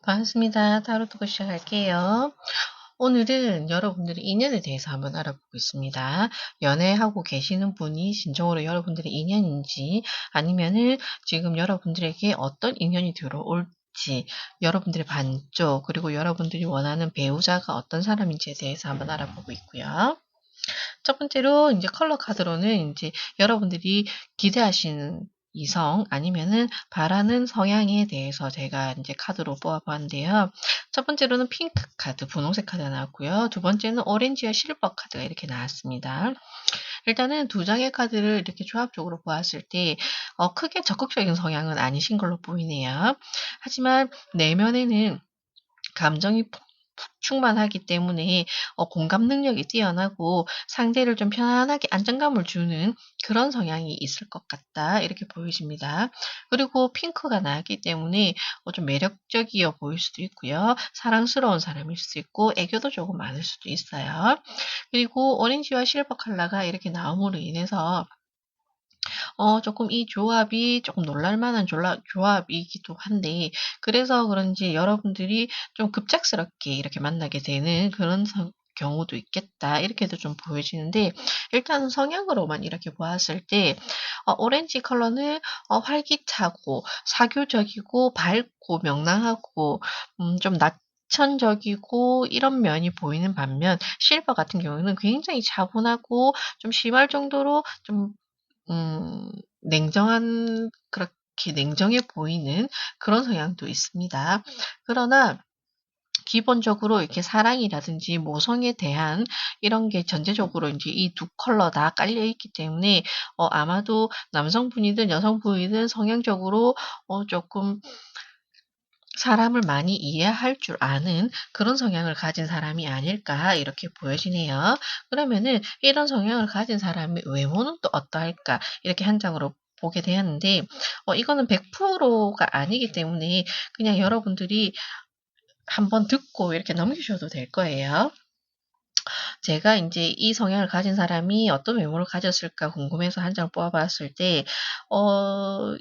반갑습니다. 타로트고 시작할게요. 오늘은 여러분들의 인연에 대해서 한번 알아보고 있습니다. 연애하고 계시는 분이 진정으로 여러분들의 인연인지 아니면은 지금 여러분들에게 어떤 인연이 들어올지 여러분들의 반쪽 그리고 여러분들이 원하는 배우자가 어떤 사람인지에 대해서 한번 알아보고 있고요. 첫 번째로 이제 컬러 카드로는 이제 여러분들이 기대하시는 이성 아니면은 바라는 성향에 대해서 제가 이제 카드로 뽑아봤는데요. 첫 번째로는 핑크 카드, 분홍색 카드가 나왔고요. 두 번째는 오렌지와 실버 카드가 이렇게 나왔습니다. 일단은 두 장의 카드를 이렇게 조합적으로 보았을 때 크게 적극적인 성향은 아니신 걸로 보이네요. 하지만 내면에는 감정이 충만하기 때문에 공감 능력이 뛰어나고 상대를 좀 편안하게 안정감을 주는 그런 성향이 있을 것 같다. 이렇게 보여집니다. 그리고 핑크가 나왔기 때문에 좀 매력적이어 보일 수도 있고요. 사랑스러운 사람일 수도 있고 애교도 조금 많을 수도 있어요. 그리고 오렌지와 실버 컬러가 이렇게 나옴으로 인해서 조금 이 조합이 조금 놀랄 만한 조합이기도 한데 그래서 그런지 여러분들이 좀 급작스럽게 이렇게 만나게 되는 그런 경우도 있겠다. 이렇게도 좀 보여지는데 일단 성향으로만 이렇게 보았을 때 오렌지 컬러는 활기차고 사교적이고 밝고 명랑하고 좀 낙천적이고 이런 면이 보이는 반면 실버 같은 경우는 굉장히 차분하고 좀 심할 정도로 좀 냉정한 그렇게 냉정해 보이는 그런 성향도 있습니다. 그러나 기본적으로 이렇게 사랑이라든지 모성에 대한 이런 게 전체적으로 인제 이 두 컬러 다 깔려 있기 때문에 아마도 남성분이든 여성분이든 성향적으로 쪼끔 사람을 많이 이해할 줄 아는 그런 성향을 가진 사람이 아닐까 이렇게 보여지네요. 그러면은 이런 성향을 가진 사람의 외모는 또 어떠할까 이렇게 한 장으로 보게 되었는데 이거는 100%가 아니기 때문에 그냥 여러분들이 한번 듣고 이렇게 넘기셔도 될 거예요. 제가 인제 이 성향을 가진 사람이 어떤 외모를 가졌을까 궁금해서 한 장을 뽑아 봤을 때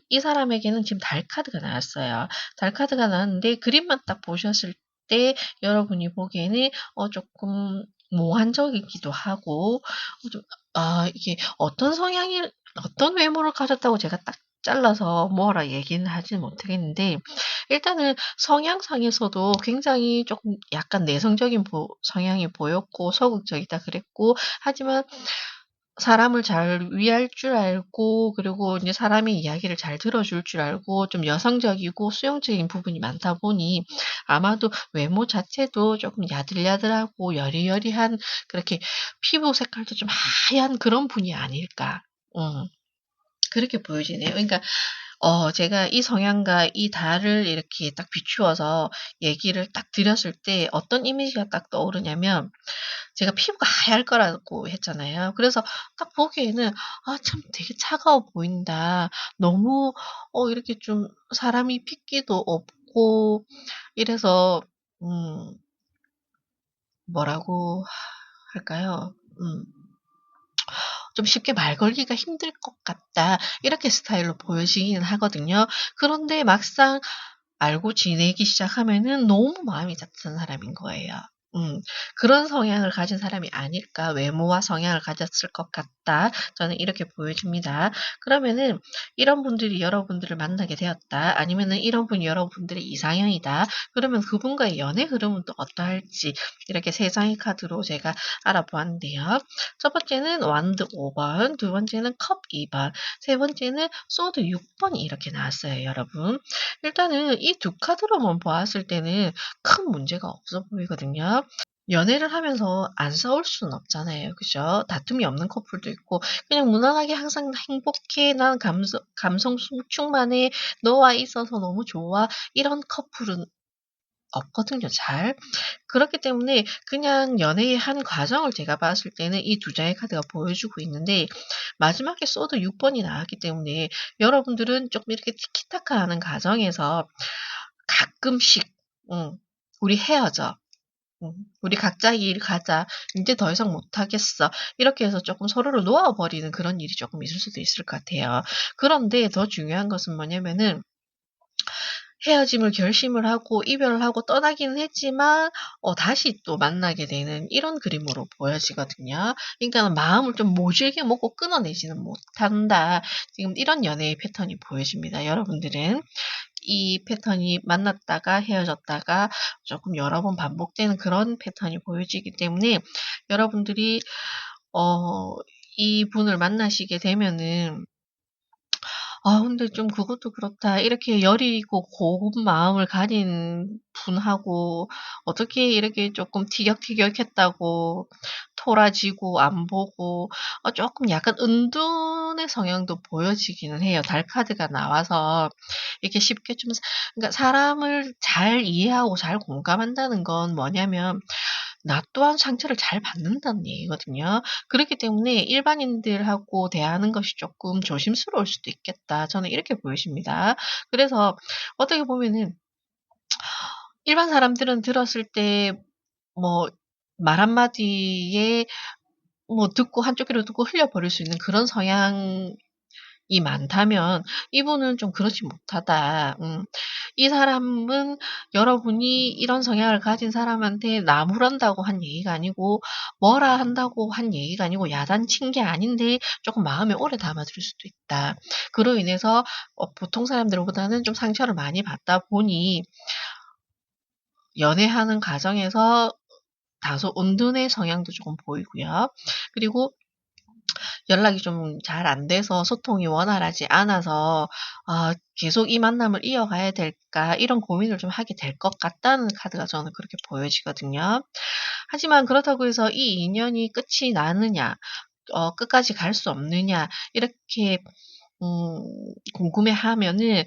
이 사람에게는 지금 달 카드가 나왔어요. 달 카드가 나왔는데 그림만 딱 보셨을 때 여러분이 보기에는 쪼끔 몽환적이기도 하고 좀 이게 어떤 외모를 가졌다고 제가 딱 잘라서 뭐라 얘기는 하지는 못하겠는데 일단은 성향상에서도 굉장히 쪼끔 약간 내성적인 성향이 보였고 소극적이다 그랬고 하지만 사람을 잘 위할 줄 알고 그리고 인제 사람의 이야기를 잘 들어줄 줄 알고 좀 여성적이고 수용적인 부분이 많다 보니 아마도 외모 자체도 쪼끔 야들야들하고 여리여리한 그렇게 피부 색깔도 좀 하얀 그런 분이 아닐까. 그렇게 보여지네요. 그러니까 제가 이 성향과 이 달을 이렇게 딱 비추어서 얘기를 딱 드렸을 때 어떤 이미지가 딱 떠오르냐면 제가 피부가 하얄 거라고 했잖아요. 그래서 딱 보기에는 '아 참 되게 차가워 보인다. 너무 이렇게 좀 사람이 핏기도 없고' 이래서 음 뭐라고 할까요? 좀 쉽게 말 걸기가 힘들 것 같다. 이렇게 스타일로 보여지기는 하거든요. 그런데 막상 알고 지내기 시작하면은 너무 마음이 따뜻한 사람인 거예요. 음. 그런 성향을 가진 사람이 아닐까. 외모와 성향을 가졌을 것 같다. 저는 이렇게 보여집니다. 그러면은 이런 분들이 여러분들을 만나게 되었다. 아니면은 이런 분이 여러분들의 이상형이다. 그러면 그분과의 연애 흐름은 또 어떠할지 이렇게 세 장의 카드로 제가 알아보았는데요. 첫 번째는 완드 5번, 두 번째는 컵 2번, 세 번째는 소드 6번이 이렇게 나왔어요, 여러분. 일단은 이 두 카드로만 보았을 때는 큰 문제가 없어 보이거든요. 연애를 하면서 안 싸울 수는 없잖아요. 그죠? 다툼이 없는 커플도 있고 그냥 무난하게 항상 행복해. 난 감성 충만해. 너와 있어서 너무 좋아. 이런 커플은 없거든요, 잘. 그렇기 때문에 그냥 연애의 한 과정을 제가 봤을 때는 이 두 장의 카드가 보여주고 있는데 마지막에 소드 6 번이 나왔기 때문에 여러분들은 쪼끔 이렇게 티키타카하는 과정에서 가끔씩 음 "우리 헤어져. 음 우리 각자의 길 가자. 인제 더 이상 못하겠어." 이렇게 해서 쪼끔 서로를 놓아 버리는 그런 일이 쪼끔 있을 수도 있을 것 같아요. 그런데 더 중요한 것은 뭐냐면은 헤어짐을 결심을 하고 이별을 하고 떠나기는 했지만 다시 또 만나게 되는 이런 그림으로 보여지거든요. 그러니까 마음을 좀 모질게 먹고 끊어내지는 못한다. 지금 이런 연애의 패턴이 보여집니다. 여러분들은 이 패턴이 만났다가 헤어졌다가 조금 여러 번 반복되는 그런 패턴이 보여지기 때문에 여러분들이 어 이분을 만나시게 되면은 근데 좀 그것도 그렇다. 이렇게 여리고 고운 마음을 가진 분하고 어떻게 이렇게 조금 티격태격했다고 토라지고 안 보고 쪼끔 약간 은둔의 성향도 보여지기는 해요. 달 카드가 나와서 이렇게 쉽게 좀 그러니까 사람을 잘 이해하고 잘 공감한다는 건 뭐냐면 나 또한 상처를 잘 받는다는 얘기거든요. 그렇기 때문에 '일반인들하고 대하는 것이 쪼끔 조심스러울 수도 있겠다.' 저는 이렇게 보여집니다. 그래서 어떻게 보면은 일반 사람들은 들었을 때 뭐 말 한마디에 뭐 듣고 한쪽 귀로 듣고 흘려버릴 수 있는 그런 성향이 많다면 이분은 좀 그렇지 못하다. 이 사람은 여러분이 이런 성향을 가진 사람한테 나무란다고 한 얘기가 아니고 뭐라 한다고 한 얘기가 아니고 야단친 게 아닌데 쪼끔 마음에 오래 담아둘 수도 있다. 그로 인해서 보통 사람들보다는 좀 상처를 많이 받다 보니 연애하는 과정에서 다소 은둔의 성향도 쪼금 보이고요. 그리고 연락이 좀 잘 안 돼서 소통이 원활하지 않아서 '계속 이 만남을 이어가야 될까?' 이런 고민을 좀 하게 될 것 같다는 카드가 저는 그렇게 보여지거든요. 하지만 그렇다고 해서 이 인연이 끝이 나느냐 끝까지 갈 수 없느냐 이렇게 궁금해하면은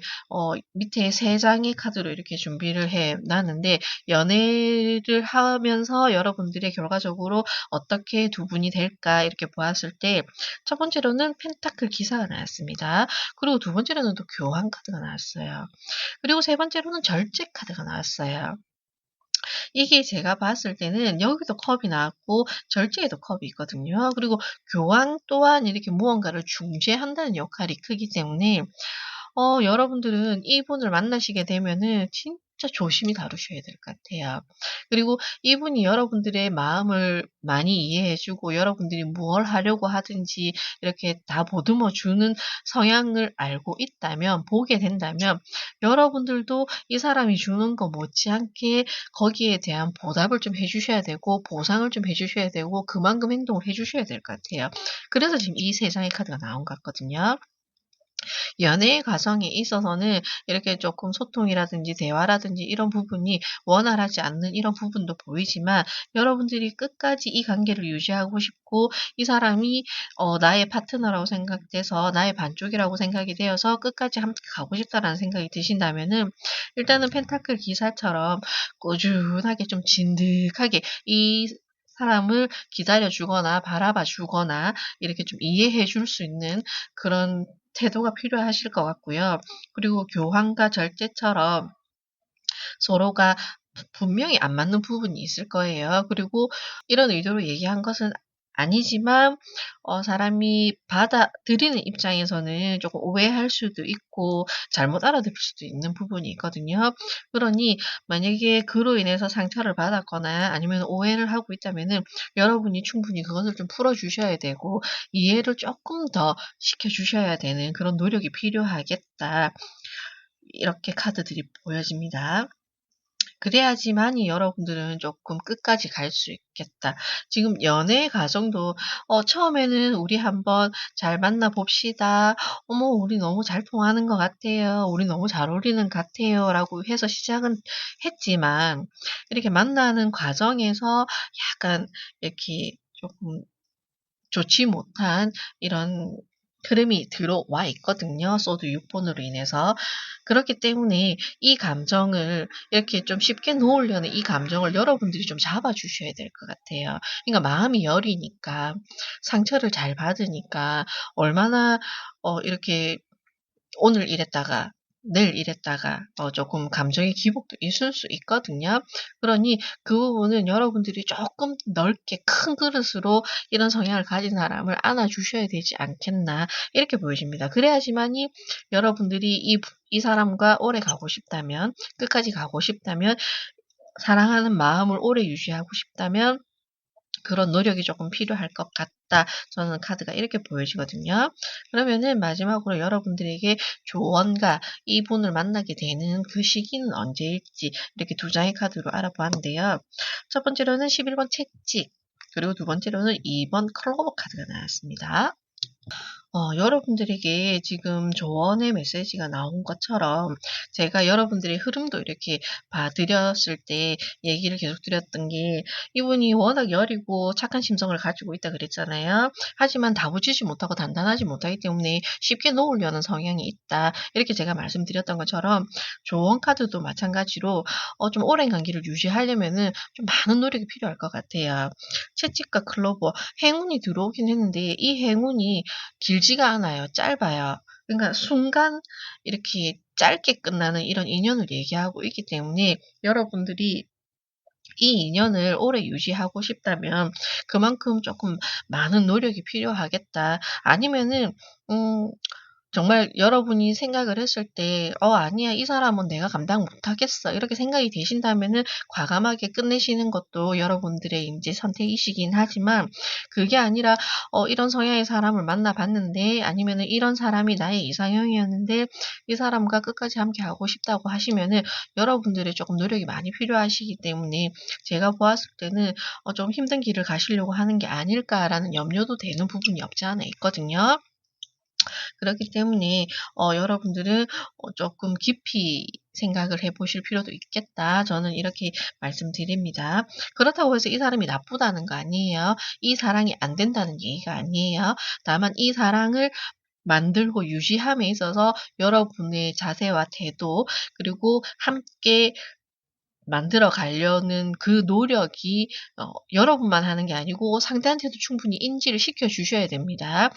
밑에 3 장의 카드로 이렇게 준비를 해 놨는데 연애를 하면서 여러분들의 결과적으로 '어떻게 두 분이 될까?' 이렇게 보았을 때 첫 번째로는 펜타클 기사가 나왔습니다. 그리고 두 번째로는 또 교환 카드가 나왔어요. 그리고 세 번째로는 절제 카드가 나왔어요. 이게 제가 봤을 때는 여기도 컵이 나왔고 절제에도 컵이 있거든요. 그리고 교황 또한 이렇게 무언가를 중재한다는 역할이 크기 때문에 여러분들은 이분을 만나시게 되면은 진짜 조심히 다루셔야 될 것 같아요. 그리고 이분이 여러분들의 마음을 많이 이해해 주고 여러분들이 뭘 하려고 하든지 이렇게 다 보듬어 주는 성향을 알고 있다면 보게 된다면 여러분들도 이 사람이 주는 거 못지않게 거기에 대한 보답을 좀 해 주셔야 되고 보상을 좀 해 주셔야 되고 그만큼 행동을 해 주셔야 될 것 같아요. 그래서 지금 이 3 장의 카드가 나온 것 같거든요. 연애 과정에 있어서는 이렇게 조금 소통이라든지 대화라든지 이런 부분이 원활하지 않는 이런 부분도 보이지만 여러분들이 끝까지 이 관계를 유지하고 싶고 이 사람이 나의 파트너라고 생각돼서 나의 반쪽이라고 생각이 되어서 끝까지 함께 가고 싶다라는 생각이 드신다면은 일단은 펜타클 기사처럼 꾸준하게 좀 진득하게 이 사람을 기다려 주거나 바라봐 주거나 이렇게 좀 이해해 줄 수 있는 그런 태도가 필요하실 것 같고요. 그리고 교환과 절제처럼 서로가 분명히 안 맞는 부분이 있을 거예요. 그리고 이런 의도로 얘기한 것은 아니지만 사람이 받아들이는 입장에서는 조금 오해할 수도 있고 잘못 알아들을 수도 있는 부분이 있거든요. 그러니 만약에 그로 인해서 상처를 받았거나 아니면 오해를 하고 있다면은 여러분이 충분히 그것을 좀 풀어 주셔야 되고 이해를 조금 더 시켜 주셔야 되는 그런 노력이 필요하겠다. 이렇게 카드들이 보여집니다. 그래야지만이 여러분들은 조금 끝까지 갈 수 있겠다. 지금 연애 과정도 처음에는 "우리 한번 잘 만나 봅시다. 어머 우리 너무 잘 통하는 것 같아요. 우리 너무 잘 어울리는 것 같아요."라고 해서 시작은 했지만 이렇게 만나는 과정에서 약간 이렇게 조금 좋지 못한 이런 흐름이 들어와 있거든요, 소드 6 번으로 인해서. 그렇기 때문에 이 감정을 이렇게 좀 쉽게 놓으려는 이 감정을 여러분들이 좀 잡아 주셔야 될 것 같아요. 그러니까 마음이 여리니까 상처를 잘 받으니까 얼마나 이렇게 오늘 이랬다가 늘 이랬다가 조금 감정의 기복도 있을 수 있거든요. 그러니 그 부분은 여러분들이 조금 넓게 큰 그릇으로 이런 성향을 가진 사람을 안아주셔야 되지 않겠나 이렇게 보여집니다. 그래야지만이 여러분들이 이 사람과 오래 가고 싶다면, 끝까지 가고 싶다면, 사랑하는 마음을 오래 유지하고 싶다면 그런 노력이 조금 필요할 것 같다. 저는 카드가 이렇게 보여지거든요. 그러면은 마지막으로 여러분들에게 조언과 이분을 만나게 되는 그 시기는 언제일지 이렇게 두 장의 카드로 알아보았는데요. 첫 번째로는 11번 채찍, 그리고 두 번째로는 2번 클로버 카드가 나왔습니다. 여러분들에게 지금 조언의 메시지가 나온 것처럼 제가 여러분들의 흐름도 이렇게 봐 드렸을 때 얘기를 계속 드렸던 게, 이분이 워낙 여리고 착한 심성을 가지고 있다 그랬잖아요. 하지만 다부지지 못하고 단단하지 못하기 때문에 쉽게 놓으려는 성향이 있다. 이렇게 제가 말씀드렸던 것처럼 조언 카드도 마찬가지로 좀 오랜 관계를 유지하려면은 좀 많은 노력이 필요할 것 같아요. 채찍과 클로버, 행운이 들어오긴 했는데 이 행운이 길지가 않아요. 짧아요. 그러니까 순간 이렇게 짧게 끝나는 이런 인연을 얘기하고 있기 때문에 여러분들이 이 인연을 오래 유지하고 싶다면 그만큼 조금 많은 노력이 필요하겠다. 아니면은 음 정말 여러분이 생각을 했을 때 '아니야. 이 사람은 내가 감당 못하겠어.' 이렇게 생각이 되신다면은 과감하게 끝내시는 것도 여러분들의 인제 선택이시긴 하지만, 그게 아니라 '이런 성향의 사람을 만나 봤는데, 아니면은 이런 사람이 나의 이상형이었는데 이 사람과 끝까지 함께하고 싶다.'고 하시면은 여러분들의 쪼끔 노력이 많이 필요하시기 때문에 제가 보았을 때는 '좀 힘든 길을 가시려고 하는 게 아닐까.'라는 염려도 되는 부분이 없지 않아 있거든요. 그렇기 때문에 여러분들은 조금 깊이 생각을 해 보실 필요도 있겠다. 저는 이렇게 말씀드립니다. 그렇다고 해서 이 사람이 나쁘다는 거 아니에요. 이 사랑이 안 된다는 얘기가 아니에요. 다만 이 사랑을 만들고 유지함에 있어서 여러분의 자세와 태도, 그리고 함께 만들어 가려는 그 노력이 여러분만 하는 게 아니고 상대한테도 충분히 인지를 시켜 주셔야 됩니다.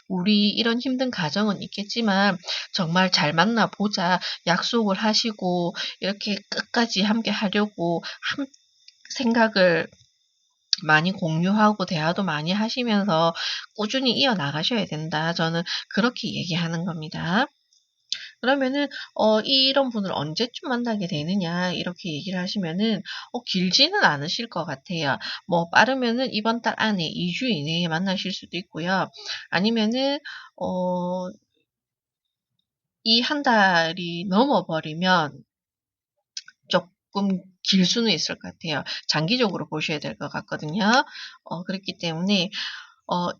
"우리 이런 힘든 과정은 있겠지만 정말 잘 만나 보자." 약속을 하시고 이렇게 끝까지 함께 하려고 생각을 많이 공유하고 대화도 많이 하시면서 꾸준히 이어나가셔야 된다. 저는 그렇게 얘기하는 겁니다. 그러면은 "이런 분을 언제쯤 만나게 되느냐?" 이렇게 얘기를 하시면은 길지는 않으실 것 같아요. 뭐 빠르면은 이번 달 안에 2주 이내에 만나실 수도 있고요. 아니면은 어 이 한 달이 넘어 버리면 쪼끔 길 수는 있을 것 같아요. 장기적으로 보셔야 될 것 같거든요. 그렇기 때문에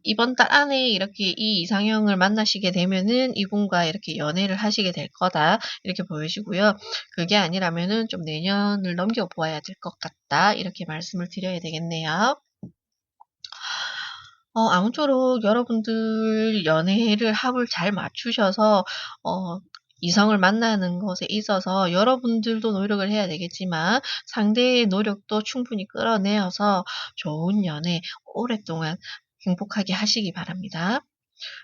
이번 달 안에 이렇게 이 이상형을 만나시게 되면은 이분과 이렇게 연애를 하시게 될 거다. 이렇게 보여지고요. 그게 아니라면은 좀 내년을 넘겨 보아야 될 것 같다. 이렇게 말씀을 드려야 되겠네요. 아무쪼록 여러분들 연애를 합을 잘 맞추셔서 어 이성을 만나는 것에 있어서 여러분들도 노력을 해야 되겠지만 상대의 노력도 충분히 끌어내어서 좋은 연애 오랫동안 행복하게 하시기 바랍니다.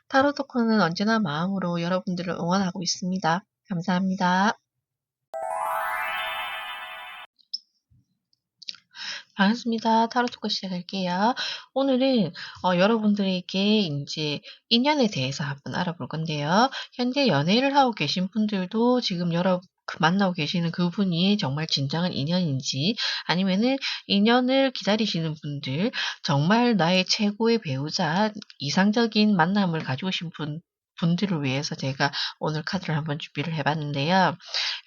타로 토크는 언제나 마음으로 여러분들을 응원하고 있습니다. 감사합니다. 반갑습니다. 타로 토크 시작할게요. 오늘은 여러분들에게 인제 인연에 대해서 한번 알아볼 건데요. 현재 연애를 하고 계신 분들도 지금 만나고 계시는 그분이 정말 진정한 인연인지, 아니면은 인연을 기다리시는 분들, 정말 나의 최고의 배우자, 이상적인 만남을 가지고 계신 분들을 위해서 제가 오늘 카드를 한번 준비를 해 봤는데요.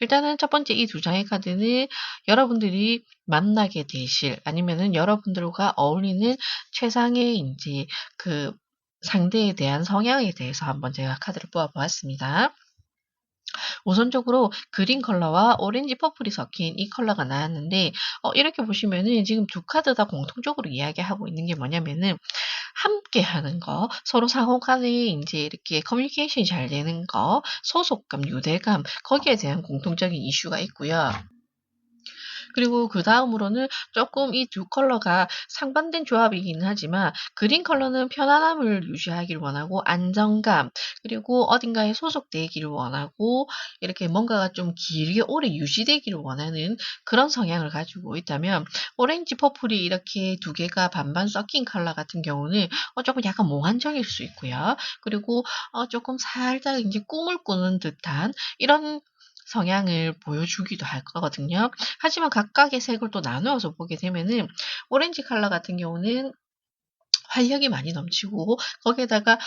일단은 첫 번째 이 두 장의 카드는 여러분들이 만나게 되실, 아니면은 여러분들과 어울리는 최상의 인제 그 상대에 대한 성향에 대해서 한번 제가 카드를 뽑아 보았습니다. 우선적으로 그린 컬러와 오렌지 퍼플이 섞인 이 컬러가 나왔는데, 이렇게 보시면은 지금 두 카드 다 공통적으로 이야기하고 있는 게 뭐냐면은 함께하는 거, 서로 상호 간에 인제 이렇게 커뮤니케이션이 잘 되는 거, 소속감, 유대감, 거기에 대한 공통적인 이슈가 있고요. 그리고 그다음으로는 조금 이 두 컬러가 상반된 조합이기는 하지만 그린 컬러는 편안함을 유지하기를 원하고 안정감 그리고 어딘가에 소속되기를 원하고 이렇게 뭔가가 좀 길게 오래 유지되기를 원하는 그런 성향을 가지고 있다면 오렌지 퍼플이 이렇게 두 개가 반반 섞인 컬러 같은 경우는 조금 약간 몽환적일 수 있고요. 그리고 조금 살짝 이제 꿈을 꾸는 듯한 이런 성향을 보여주기도 할 거거든요. 하지만 각각의 색을 또 나누어서 보게 되면은 오렌지 컬러 같은 경우는 활력이 많이 넘치고 거기에다가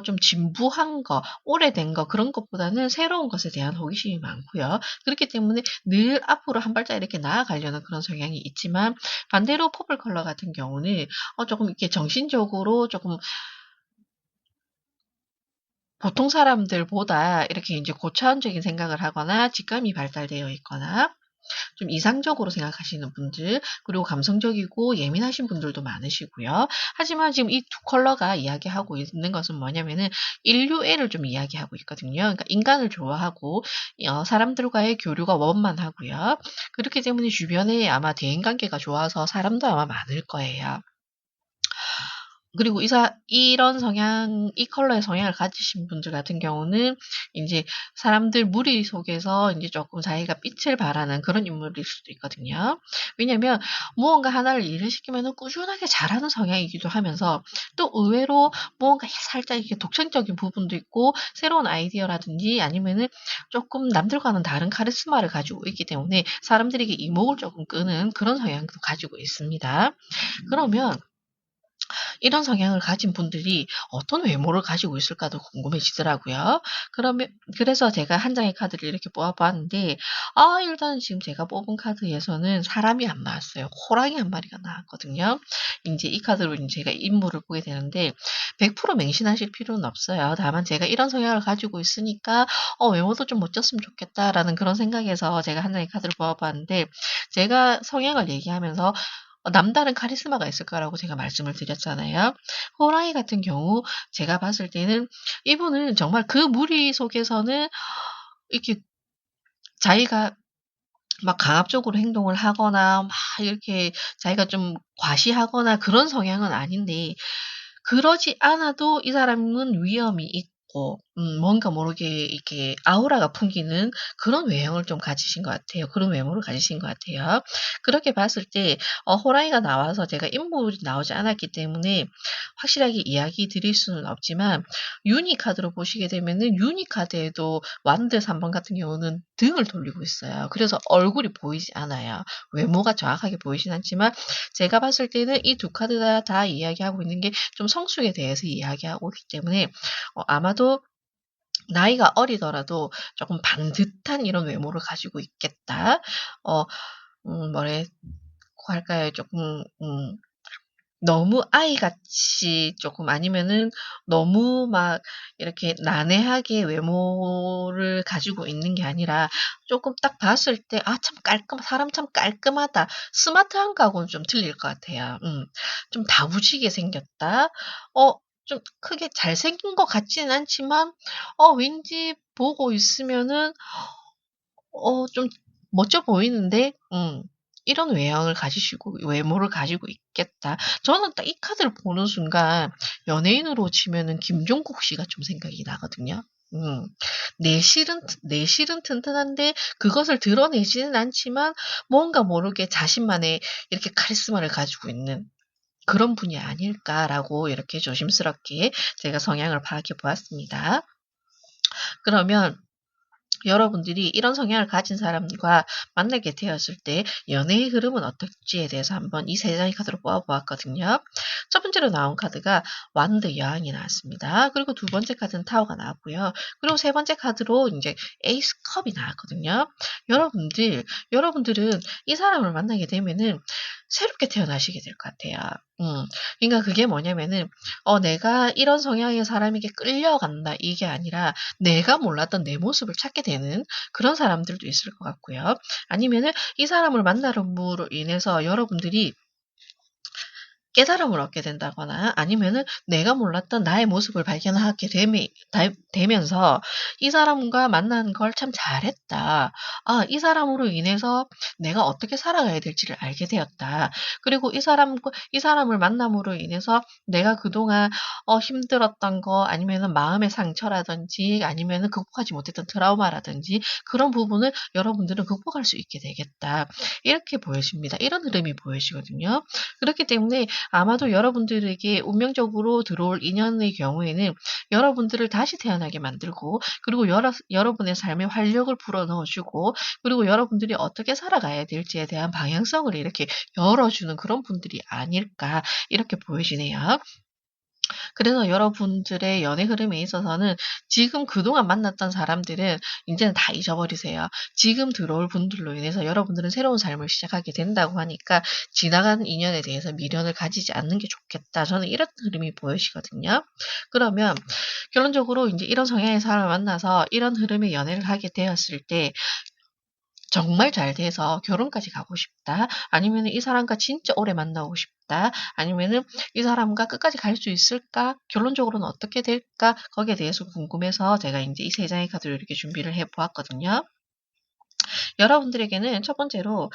좀 진부한 거, 오래된 거 그런 것보다는 새로운 것에 대한 호기심이 많고요. 그렇기 때문에 늘 앞으로 한 발짝 이렇게 나아가려는 그런 성향이 있지만 반대로 퍼플 컬러 같은 경우는 조금 이렇게 정신적으로 조금 보통 사람들보다 이렇게 인제 고차원적인 생각을 하거나 직감이 발달되어 있거나 좀 이상적으로 생각하시는 분들 그리고 감성적이고 예민하신 분들도 많으시고요. 하지만 지금 이 두 컬러가 이야기하고 있는 것은 뭐냐면은 인류애를 좀 이야기하고 있거든요. 그러니까 인간을 좋아하고 사람들과의 교류가 원만하고요. 그렇기 때문에 주변에 아마 대인관계가 좋아서 사람도 아마 많을 거예요. 그리고 이런 성향 이 컬러의 성향을 가지신 분들 같은 경우는 인제 사람들 무리 속에서 인제 쪼끔 자기가 빛을 발하는 그런 인물일 수도 있거든요. 왜냐면 무언가 하나를 일을 시키면은 꾸준하게 잘하는 성향이기도 하면서 또 의외로 무언가 살짝 이렇게 독창적인 부분도 있고 새로운 아이디어라든지 아니면은 쪼끔 남들과는 다른 카리스마를 가지고 있기 때문에 사람들에게 이목을 쪼금 끄는 그런 성향도 가지고 있습니다. 그러면 이런 성향을 가진 분들이 어떤 외모를 가지고 있을까도 궁금해지더라고요. 그래서 제가 한 장의 카드를 이렇게 뽑아 봤는데 일단 지금 제가 뽑은 카드에서는 사람이 안 나왔어요. 호랑이 한 마리가 나왔거든요. 인제 이 카드로 인제 제가 인물을 보게 되는데 100% 맹신하실 필요는 없어요. 다만 제가 이런 성향을 가지고 있으니까 '외모도 좀 멋졌으면 좋겠다.'라는 그런 생각에서 제가 한 장의 카드를 뽑아 봤는데 제가 성향을 얘기하면서 남다른 카리스마가 있을 거라고 제가 말씀을 드렸잖아요. 호랑이 같은 경우 제가 봤을 때는 이분은 정말 그 무리 속에서는 이렇게 자기가 막 강압적으로 행동을 하거나 막 이렇게 자기가 좀 과시하거나 그런 성향은 아닌데 그러지 않아도 이 사람은 위엄이 있고 뭔가 모르게 이렇게 아우라가 풍기는 그런 외형을 좀 가지신 것 같아요. 그런 외모를 가지신 것 같아요. 그렇게 봤을 때 호랑이가 나와서 제가 인물이 나오지 않았기 때문에 확실하게 이야기 드릴 수는 없지만 유니 카드로 보시게 되면은 유니 카드에도 완드 3번 같은 경우는 등을 돌리고 있어요. 그래서 얼굴이 보이지 않아요. 외모가 정확하게 보이진 않지만 제가 봤을 때는 이 두 카드가 다 이야기하고 있는 게 좀 성숙에 대해서 이야기하고 있기 때문에 아마도 나이가 어리더라도 조금 반듯한 이런 외모를 가지고 있겠다. 어 뭐라고 할까요? 조금 너무 아이같이 조금 아니면은 너무 막 이렇게 난해하게 외모를 가지고 있는 게 아니라 쪼끔 딱 봤을 때 '아 참 사람 참 깔끔하다.' 스마트한 거하고는 좀 틀릴 것 같아요. 좀 다부지게 생겼다. 좀 크게 잘생긴 것 같지는 않지만 왠지 보고 있으면은 좀 멋져 보이는데 이런 외형을 가지시고 외모를 가지고 있겠다. 저는 딱 이 카드를 보는 순간 연예인으로 치면은 김종국 씨가 좀 생각이 나거든요. 음. 내실은 튼튼한데 그것을 드러내지는 않지만 뭔가 모르게 자신만의 이렇게 카리스마를 가지고 있는 그런 분이 아닐까라고 이렇게 조심스럽게 제가 성향을 파악해 보았습니다. 그러면 여러분들이 이런 성향을 가진 사람과 만나게 되었을 때 연애의 흐름은 어떨지에 대해서 한번 이 세 장의 카드로 뽑아 보았거든요. 첫 번째로 나온 카드가 완드 여왕이 나왔습니다. 그리고 두 번째 카드는 타워가 나왔고요. 그리고 세 번째 카드로 이제 에이스 컵이 나왔거든요. 여러분들은 이 사람을 만나게 되면은 새롭게 태어나시게 될 것 같아요. 그러니까 그게 뭐냐면은 내가 이런 성향의 사람에게 끌려간다 이게 아니라 내가 몰랐던 내 모습을 찾게 되는 그런 사람들도 있을 것 같고요. 아니면은 이 사람을 만남으로 인해서 여러분들이 깨달음을 얻게 된다거나 아니면은 내가 몰랐던 나의 모습을 발견하게 되면서 '이 사람과 만나는 걸 참 잘했다. 아 이 사람으로 인해서 내가 어떻게 살아가야 될지를 알게 되었다. 그리고 이 사람을 만남으로 인해서 내가 그동안 힘들었던 거 아니면은 마음의 상처라든지 아니면은 극복하지 못했던 트라우마라든지 그런 부분을 여러분들은 극복할 수 있게 되겠다.' 이렇게 보여집니다. 이런 흐름이 보여지거든요. 그렇기 때문에 아마도 여러분들에게 운명적으로 들어올 인연의 경우에는 여러분들을 다시 태어나게 만들고 그리고 여러분의 삶에 활력을 불어넣어 주고 그리고 여러분들이 어떻게 살아가야 될지에 대한 방향성을 이렇게 열어주는 그런 분들이 아닐까 이렇게 보여지네요. 그래서 여러분들의 연애 흐름에 있어서는 지금 그동안 만났던 사람들은 인제는 다 잊어버리세요. 지금 들어올 분들로 인해서 여러분들은 새로운 삶을 시작하게 된다고 하니까 '지나가는 인연에 대해서 미련을 가지지 않는 게 좋겠다.' 저는 이런 흐름이 보여지거든요. 그러면 결론적으로 인제 이런 성향의 사람을 만나서 이런 흐름의 연애를 하게 되었을 때 정말 잘 돼서 결혼까지 가고 싶다. 아니면은 이 사람과 진짜 오래 만나고 싶다. 아니면은 이 사람과 끝까지 갈 수 있을까? 결론적으로는 어떻게 될까? 거기에 대해서 궁금해서 제가 인제 이 세 장의 카드를 이렇게 준비를 해 보았거든요. 여러분들에게는 첫 번째로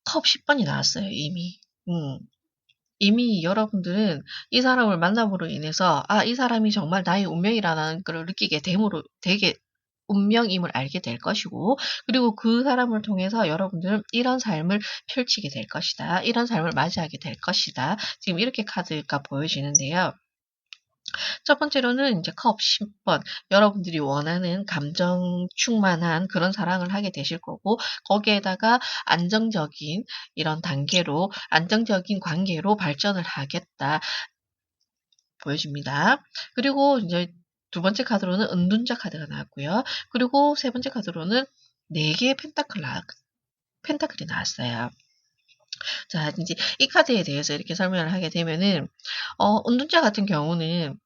컵 10 번이 나왔어요 이미. 음. 이미 여러분들은 이 사람을 만남으로 인해서 '아 이 사람이 정말 나의 운명이라는 걸 느끼게 됨으로 되게 운명임을 알게 될 것이고 그리고 그 사람을 통해서 여러분들은 이런 삶을 펼치게 될 것이다. 이런 삶을 맞이하게 될 것이다. 지금 이렇게 카드가 보여지는데요. 첫 번째로는 이제 컵 10 번 여러분들이 원하는 감정 충만한 그런 사랑을 하게 되실 거고 거기에다가 안정적인 이런 단계로 안정적인 관계로 발전을 하겠다 보여집니다. 그리고 인제 두 번째 카드로는 은둔자 카드가 나왔고요. 그리고 세 번째 카드로는 4 개의 펜타클이 나왔어요. 자 인제 이 카드에 대해서 이렇게 설명을 하게 되면은 은둔자 같은 경우는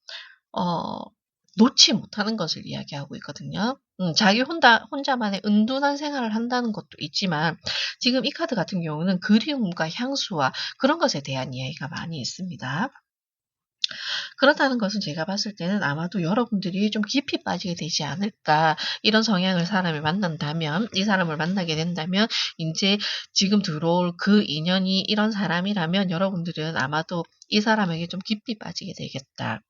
어 놓지 못하는 것을 이야기하고 있거든요. 자기 혼자만의 은둔한 생활을 한다는 것도 있지만 지금 이 카드 같은 경우는 그리움과 향수와 그런 것에 대한 이야기가 많이 있습니다. 그렇다는 것은 제가 봤을 때는 아마도 여러분들이 좀 깊이 빠지게 되지 않을까. 이런 성향의 사람을 만난다면 이 사람을 만나게 된다면 인제 지금 들어올 그 인연이 이런 사람이라면 여러분들은 아마도 '이 사람에게 좀 깊이 빠지게 되겠다.'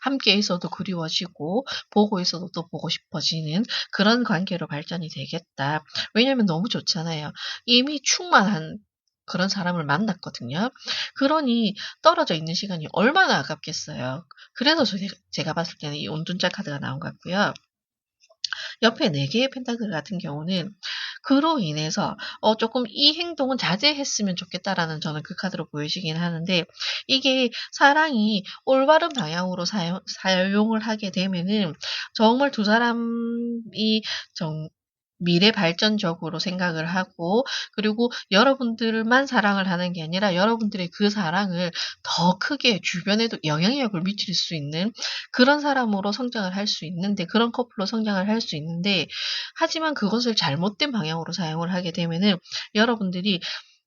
함께 있어도 그리워지고 보고 있어도 또 보고 싶어지는 그런 관계로 발전이 되겠다. 왜냐하면 너무 좋잖아요. 이미 충만한 그런 사람을 만났거든요. 그러니 떨어져 있는 시간이 얼마나 아깝겠어요. 그래서 제가 봤을 때는 이 온둔자 카드가 나온 것 같고요. 옆에 4 개의 펜타클 같은 경우는 그로 인해서 쪼끔 '이 행동은 자제했으면 좋겠다.'라는 저는 그 카드로 보여지긴 하는데 이게 사랑이 올바른 방향으로 사용을 하게 되면은 정말 두 사람이 정 미래 발전적으로 생각을 하고 그리고 여러분들만 사랑을 하는 게 아니라 여러분들의 그 사랑을 더 크게 주변에도 영향력을 미칠 수 있는 그런 사람으로 성장을 할 수 있는데 그런 커플로 성장을 할 수 있는데 하지만 그것을 잘못된 방향으로 사용을 하게 되면은 여러분들이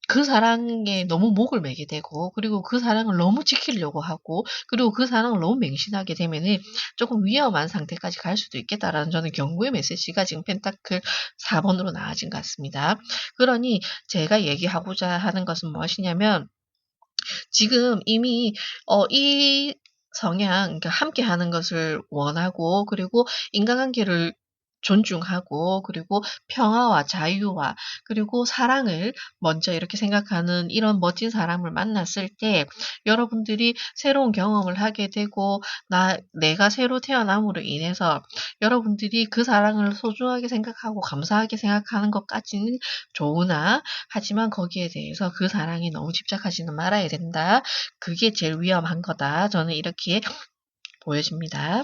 그 사랑에 너무 목을 매게 되고 그리고 그 사랑을 너무 지키려고 하고 그리고 그 사랑을 너무 맹신하게 되면은 쪼끔 위험한 상태까지 갈 수도 있겠다라는 저는 경고의 메시지가 지금 펜타클 4 번으로 나와진 것 같습니다. 그러니 제가 얘기하고자 하는 것은 무엇이냐면 지금 이미 이 성향 그러니까 함께하는 것을 원하고 그리고 인간관계를 존중하고 그리고 평화와 자유와 그리고 사랑을 먼저 이렇게 생각하는 이런 멋진 사람을 만났을 때 여러분들이 새로운 경험을 하게 되고 내가 새로 태어남으로 인해서 여러분들이 그 사랑을 소중하게 생각하고 감사하게 생각하는 것까지는 좋으나 하지만 거기에 대해서 '그 사랑에 너무 집착하지는 말아야 된다. 그게 제일 위험한 거다.' 저는 이렇게 보여집니다.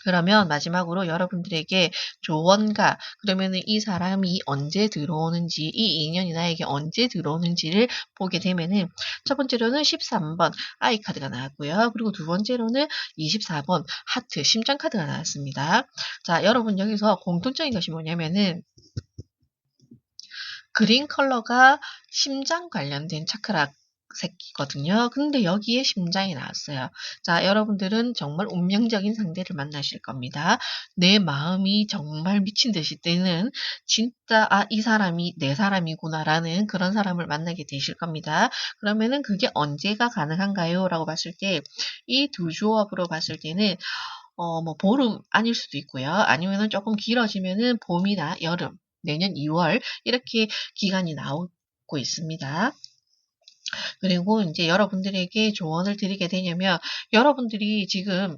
그러면 마지막으로 여러분들에게 조언과 그러면은 이 사람이 언제 들어오는지 이 인연이 나에게 언제 들어오는지를 보게 되면은 첫 번째로는 13번 아이 카드가 나왔고요. 그리고 두 번째로는 24번 하트 심장 카드가 나왔습니다. 자 여러분 여기서 공통적인 것이 뭐냐면은 그린 컬러가 심장 관련된 차크라 새끼거든요. 근데 여기에 심장이 나왔어요. 자, 여러분들은 정말 운명적인 상대를 만나실 겁니다. 내 마음이 정말 미친 듯이 뜨는 진짜 이 사람이 내 사람이구나라는 그런 사람을 만나게 되실 겁니다. 그러면은 그게 언제가 가능한가요? 라고 봤을 때 이 두 조합으로 봤을 때는 뭐 보름 아닐 수도 있고요. 아니면은 조금 길어지면은 봄이나 여름, 내년 2월 이렇게 기간이 나오고 있습니다. 그리고 이제 여러분들에게 조언을 드리게 되냐면 여러분들이 지금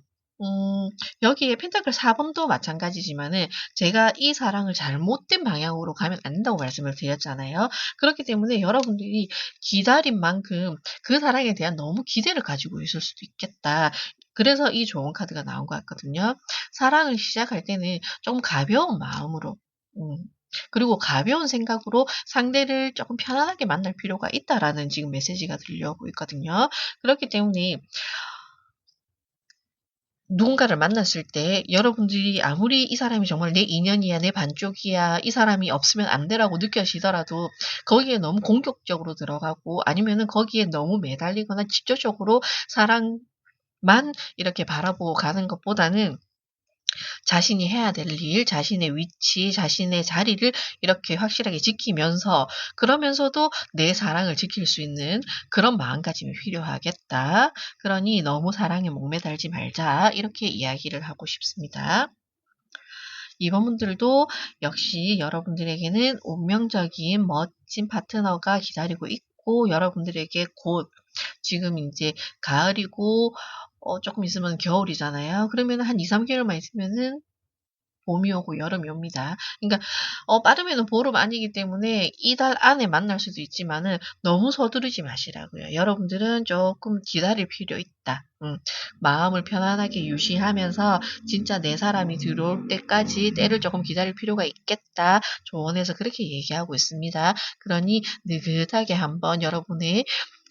여기에 펜타클 4번도 마찬가지지만은 제가 이 사랑을 잘못된 방향으로 가면 안 된다고 말씀을 드렸잖아요. 그렇기 때문에 여러분들이 기다린 만큼 그 사랑에 대한 너무 기대를 가지고 있을 수도 있겠다. 그래서 이 조언 카드가 나온 것 같거든요. 사랑을 시작할 때는 좀 가벼운 마음으로, 음, 그리고 가벼운 생각으로 상대를 조금 편안하게 만날 필요가 있다라는 지금 메시지가 들려오고 있거든요. 그렇기 때문에 누군가를 만났을 때 여러분들이 아무리 이 사람이 정말 내 인연이야, 내 반쪽이야, 이 사람이 없으면 안 되라고 느껴지더라도 거기에 너무 공격적으로 들어가고 아니면은 거기에 너무 매달리거나 직접적으로 사랑만 이렇게 바라보고 가는 것보다는 자신이 해야 될 일, 자신의 위치, 자신의 자리를 이렇게 확실하게 지키면서 그러면서도 내 사랑을 지킬 수 있는 그런 마음가짐이 필요하겠다. 그러니 너무 사랑에 목매달지 말자. 이렇게 이야기를 하고 싶습니다. 이번 분들도 역시 여러분들에게는 운명적인 멋진 파트너가 기다리고 있고 여러분들에게 곧 지금 이제 가을이고 조금 있으면 겨울이잖아요. 그러면 한 2, 3개월만 있으면은 봄이 오고 여름이 옵니다. 그러니까 빠르면은 보름 아니기 때문에 이달 안에 만날 수도 있지만은 너무 서두르지 마시라고요. 여러분들은 조금 기다릴 필요 있다. 마음을 편안하게 유지하면서 진짜 내 사람이 들어올 때까지 때를 조금 기다릴 필요가 있겠다. 조언해서 그렇게 얘기하고 있습니다. 그러니 느긋하게 한번 여러분의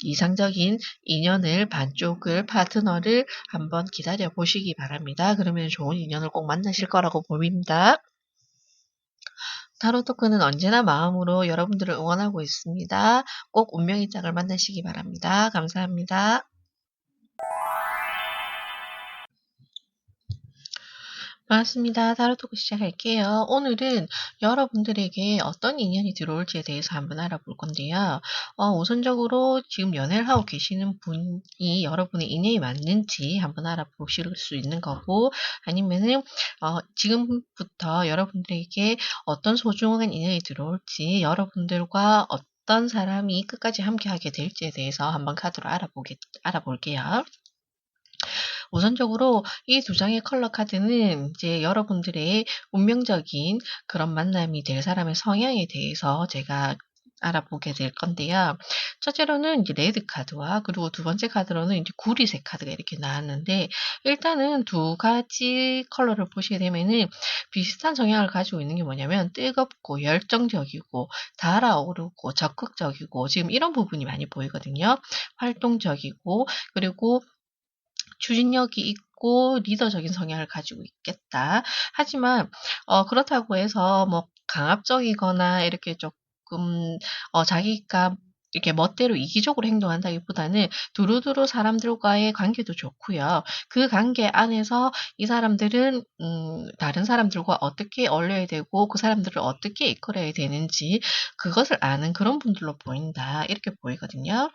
이상적인 인연을 반쪽을 파트너를 한번 기다려 보시기 바랍니다. 그러면 좋은 인연을 꼭 만나실 거라고 봅니다. 타로 토크는 언제나 마음으로 여러분들을 응원하고 있습니다. 꼭 운명의 짝을 만나시기 바랍니다. 감사합니다. 반갑습니다. 타로 토크 시작할게요. 오늘은 여러분들에게 어떤 인연이 들어올지에 대해서 한번 알아볼 건데요. 우선적으로 지금 연애를 하고 계시는 분이 여러분의 인연이 맞는지 한번 알아보실 수 있는 거고, 아니면은, 지금부터 여러분들에게 어떤 소중한 인연이 들어올지, 여러분들과 어떤 사람이 끝까지 함께하게 될지에 대해서 한번 카드로 알아볼게요. 우선적으로 이 두 장의 컬러 카드는 이제 여러분들의 운명적인 그런 만남이 될 사람의 성향에 대해서 제가 알아보게 될 건데요. 첫째로는 이제 레드 카드와 그리고 두 번째 카드로는 이제 구리색 카드가 이렇게 나왔는데 일단은 두 가지 컬러를 보시게 되면은 비슷한 성향을 가지고 있는 게 뭐냐면 뜨겁고 열정적이고 달아오르고 적극적이고 지금 이런 부분이 많이 보이거든요. 활동적이고 그리고 추진력이 있고 리더적인 성향을 가지고 있겠다. 하지만 그렇다고 해서 뭐 강압적이거나 이렇게 조금 자기가 이렇게 멋대로 이기적으로 행동한다기보다는 두루두루 사람들과의 관계도 좋고요. 그 관계 안에서 이 사람들은 다른 사람들과 어떻게 어울려야 되고 그 사람들을 어떻게 이끌어야 되는지 그것을 아는 그런 분들로 보인다. 이렇게 보이거든요.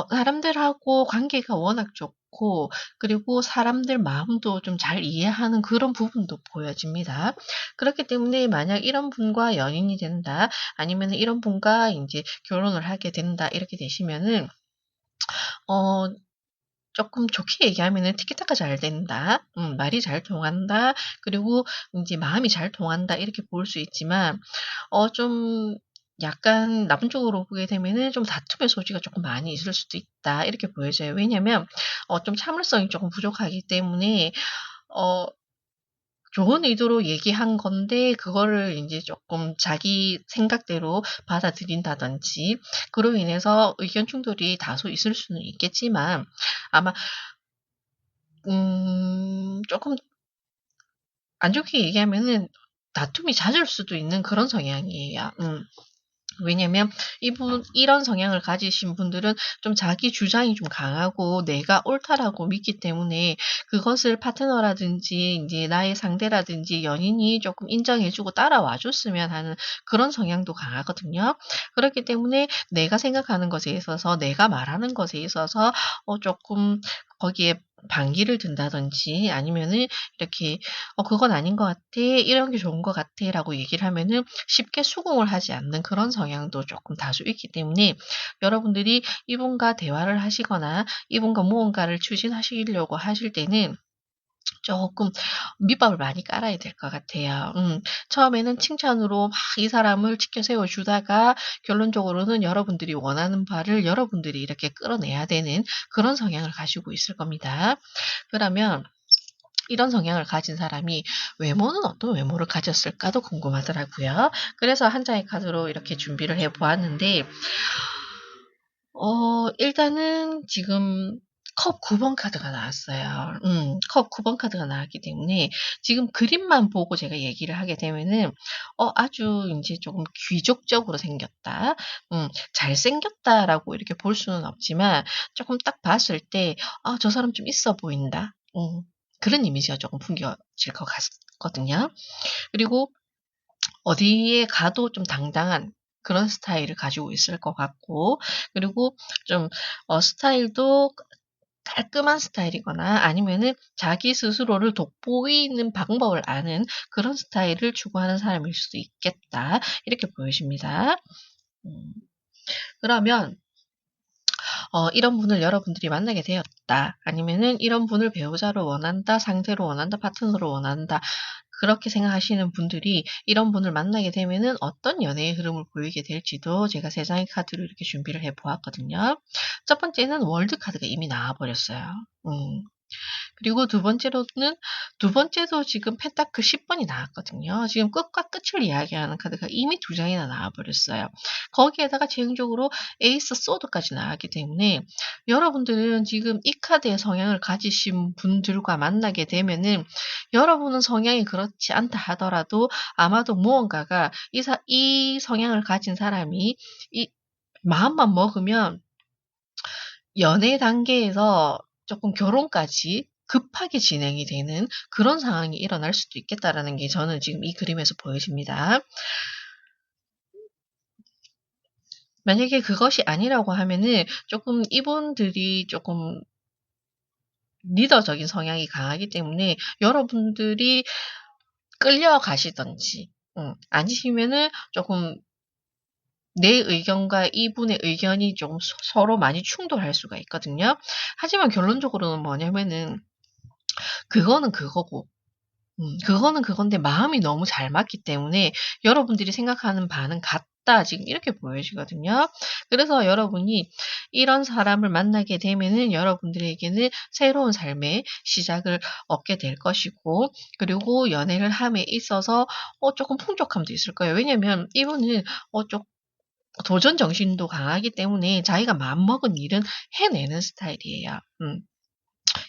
사람들하고 관계가 워낙 좋고 그리고 사람들 마음도 좀 잘 이해하는 그런 부분도 보여집니다. 그렇기 때문에 만약 이런 분과 연인이 된다 아니면은 이런 분과 인제 결혼을 하게 된다 이렇게 되시면은 어 쪼끔 좋게 얘기하면은 티키타카 잘 된다. 말이 잘 통한다. 그리고 인제 마음이 잘 통한다 이렇게 볼 수 있지만 좀 약간 나쁜 쪽으로 보게 되면은 좀 다툼의 소지가 조금 많이 있을 수도 있다. 이렇게 보여져요. 왜냐면 좀 참을성이 조금 부족하기 때문에 어 좋은 의도로 얘기한 건데 그거를 인제 쪼끔 자기 생각대로 받아들인다든지 그로 인해서 의견 충돌이 다소 있을 수는 있겠지만 아마 쪼끔 안 좋게 얘기하면은 다툼이 잦을 수도 있는 그런 성향이에요. 왜냐면 이런 성향을 가지신 분들은 좀 자기 주장이 좀 강하고 내가 옳다라고 믿기 때문에 그것을 파트너라든지 이제 나의 상대라든지 연인이 조금 인정해주고 따라와 줬으면 하는 그런 성향도 강하거든요. 그렇기 때문에 내가 생각하는 것에 있어서 내가 말하는 것에 있어서 조금 거기에 반기를 든다든지 아니면은 이렇게 그건 아닌 것 같아. 이런 게 좋은 것 같아. 라고 얘기를 하면은 쉽게 수긍을 하지 않는 그런 성향도 조금 다수 있기 때문에 여러분들이 이분과 대화를 하시거나 이분과 무언가를 추진하시려고 하실 때는 조금 밑밥을 많이 깔아야 될 것 같아요. 처음에는 칭찬으로 막 이 사람을 치켜 세워주다가 결론적으로는 여러분들이 원하는 바를 여러분들이 이렇게 끌어내야 되는 그런 성향을 가지고 있을 겁니다. 그러면 이런 성향을 가진 사람이 외모는 어떤 외모를 가졌을까도 궁금하더라고요. 그래서 한 장의 카드로 이렇게 준비를 해 보았는데 일단은 지금 컵 9번 카드가 나왔어요. 컵 9번 카드가 나왔기 때문에 지금 그림만 보고 제가 얘기를 하게 되면은 아주 인제 조금 귀족적으로 생겼다. 잘생겼다라고 이렇게 볼 수는 없지만 쪼끔 딱 봤을 때 '아 저 사람 좀 있어 보인다.' 그런 이미지가 쪼금 풍겨질 것 같거든요. 그리고 어디에 가도 좀 당당한 그런 스타일을 가지고 있을 것 같고 그리고 좀 스타일도 깔끔한 스타일이거나 아니면은 자기 스스로를 돋보이는 방법을 아는 그런 스타일을 추구하는 사람일 수도 있겠다. 이렇게 보여집니다. 음 그러면 이런 분을 여러분들이 만나게 되었다. 아니면은 이런 분을 배우자로 원한다, 상대로 원한다, 파트너로 원한다. 그렇게 생각하시는 분들이 이런 분을 만나게 되면은 어떤 연애의 흐름을 보이게 될지도 제가 세 장의 카드로 이렇게 준비를 해 보았거든요. 첫 번째는 월드 카드가 이미 나와 버렸어요. 음. 그리고 두 번째도 지금 펜타클 10 번이 나왔거든요. 지금 끝과 끝을 이야기하는 카드가 이미 두 장이나 나와 버렸어요. 거기에다가 최종적으로 에이스 소드까지 나왔기 때문에 여러분들은 지금 이 카드의 성향을 가지신 분들과 만나게 되면은 여러분은 성향이 그렇지 않다 하더라도 아마도 무언가가 이 성향을 가진 사람이 이 마음만 먹으면 연애 단계에서 조금 결혼까지 급하게 진행이 되는 그런 상황이 일어날 수도 있겠다라는 게 저는 지금 이 그림에서 보여집니다. 만약에 그것이 아니라고 하면은 조금 이분들이 조금 리더적인 성향이 강하기 때문에 여러분들이 끌려가시든지 아니시면은 조금 내 의견과 이분의 의견이 좀 서로 많이 충돌할 수가 있거든요. 하지만 결론적으로는 뭐냐면은 그거는 그거고 그거는 그건데 마음이 너무 잘 맞기 때문에 여러분들이 생각하는 바는 같다. 지금 이렇게 보여지거든요. 그래서 여러분이 이런 사람을 만나게 되면은 여러분들에게는 새로운 삶의 시작을 얻게 될 것이고 그리고 연애를 함에 있어서 조금 풍족함도 있을 거예요. 왜냐면 이분은 좀 도전 정신도 강하기 때문에 자기가 마음먹은 일은 해내는 스타일이에요.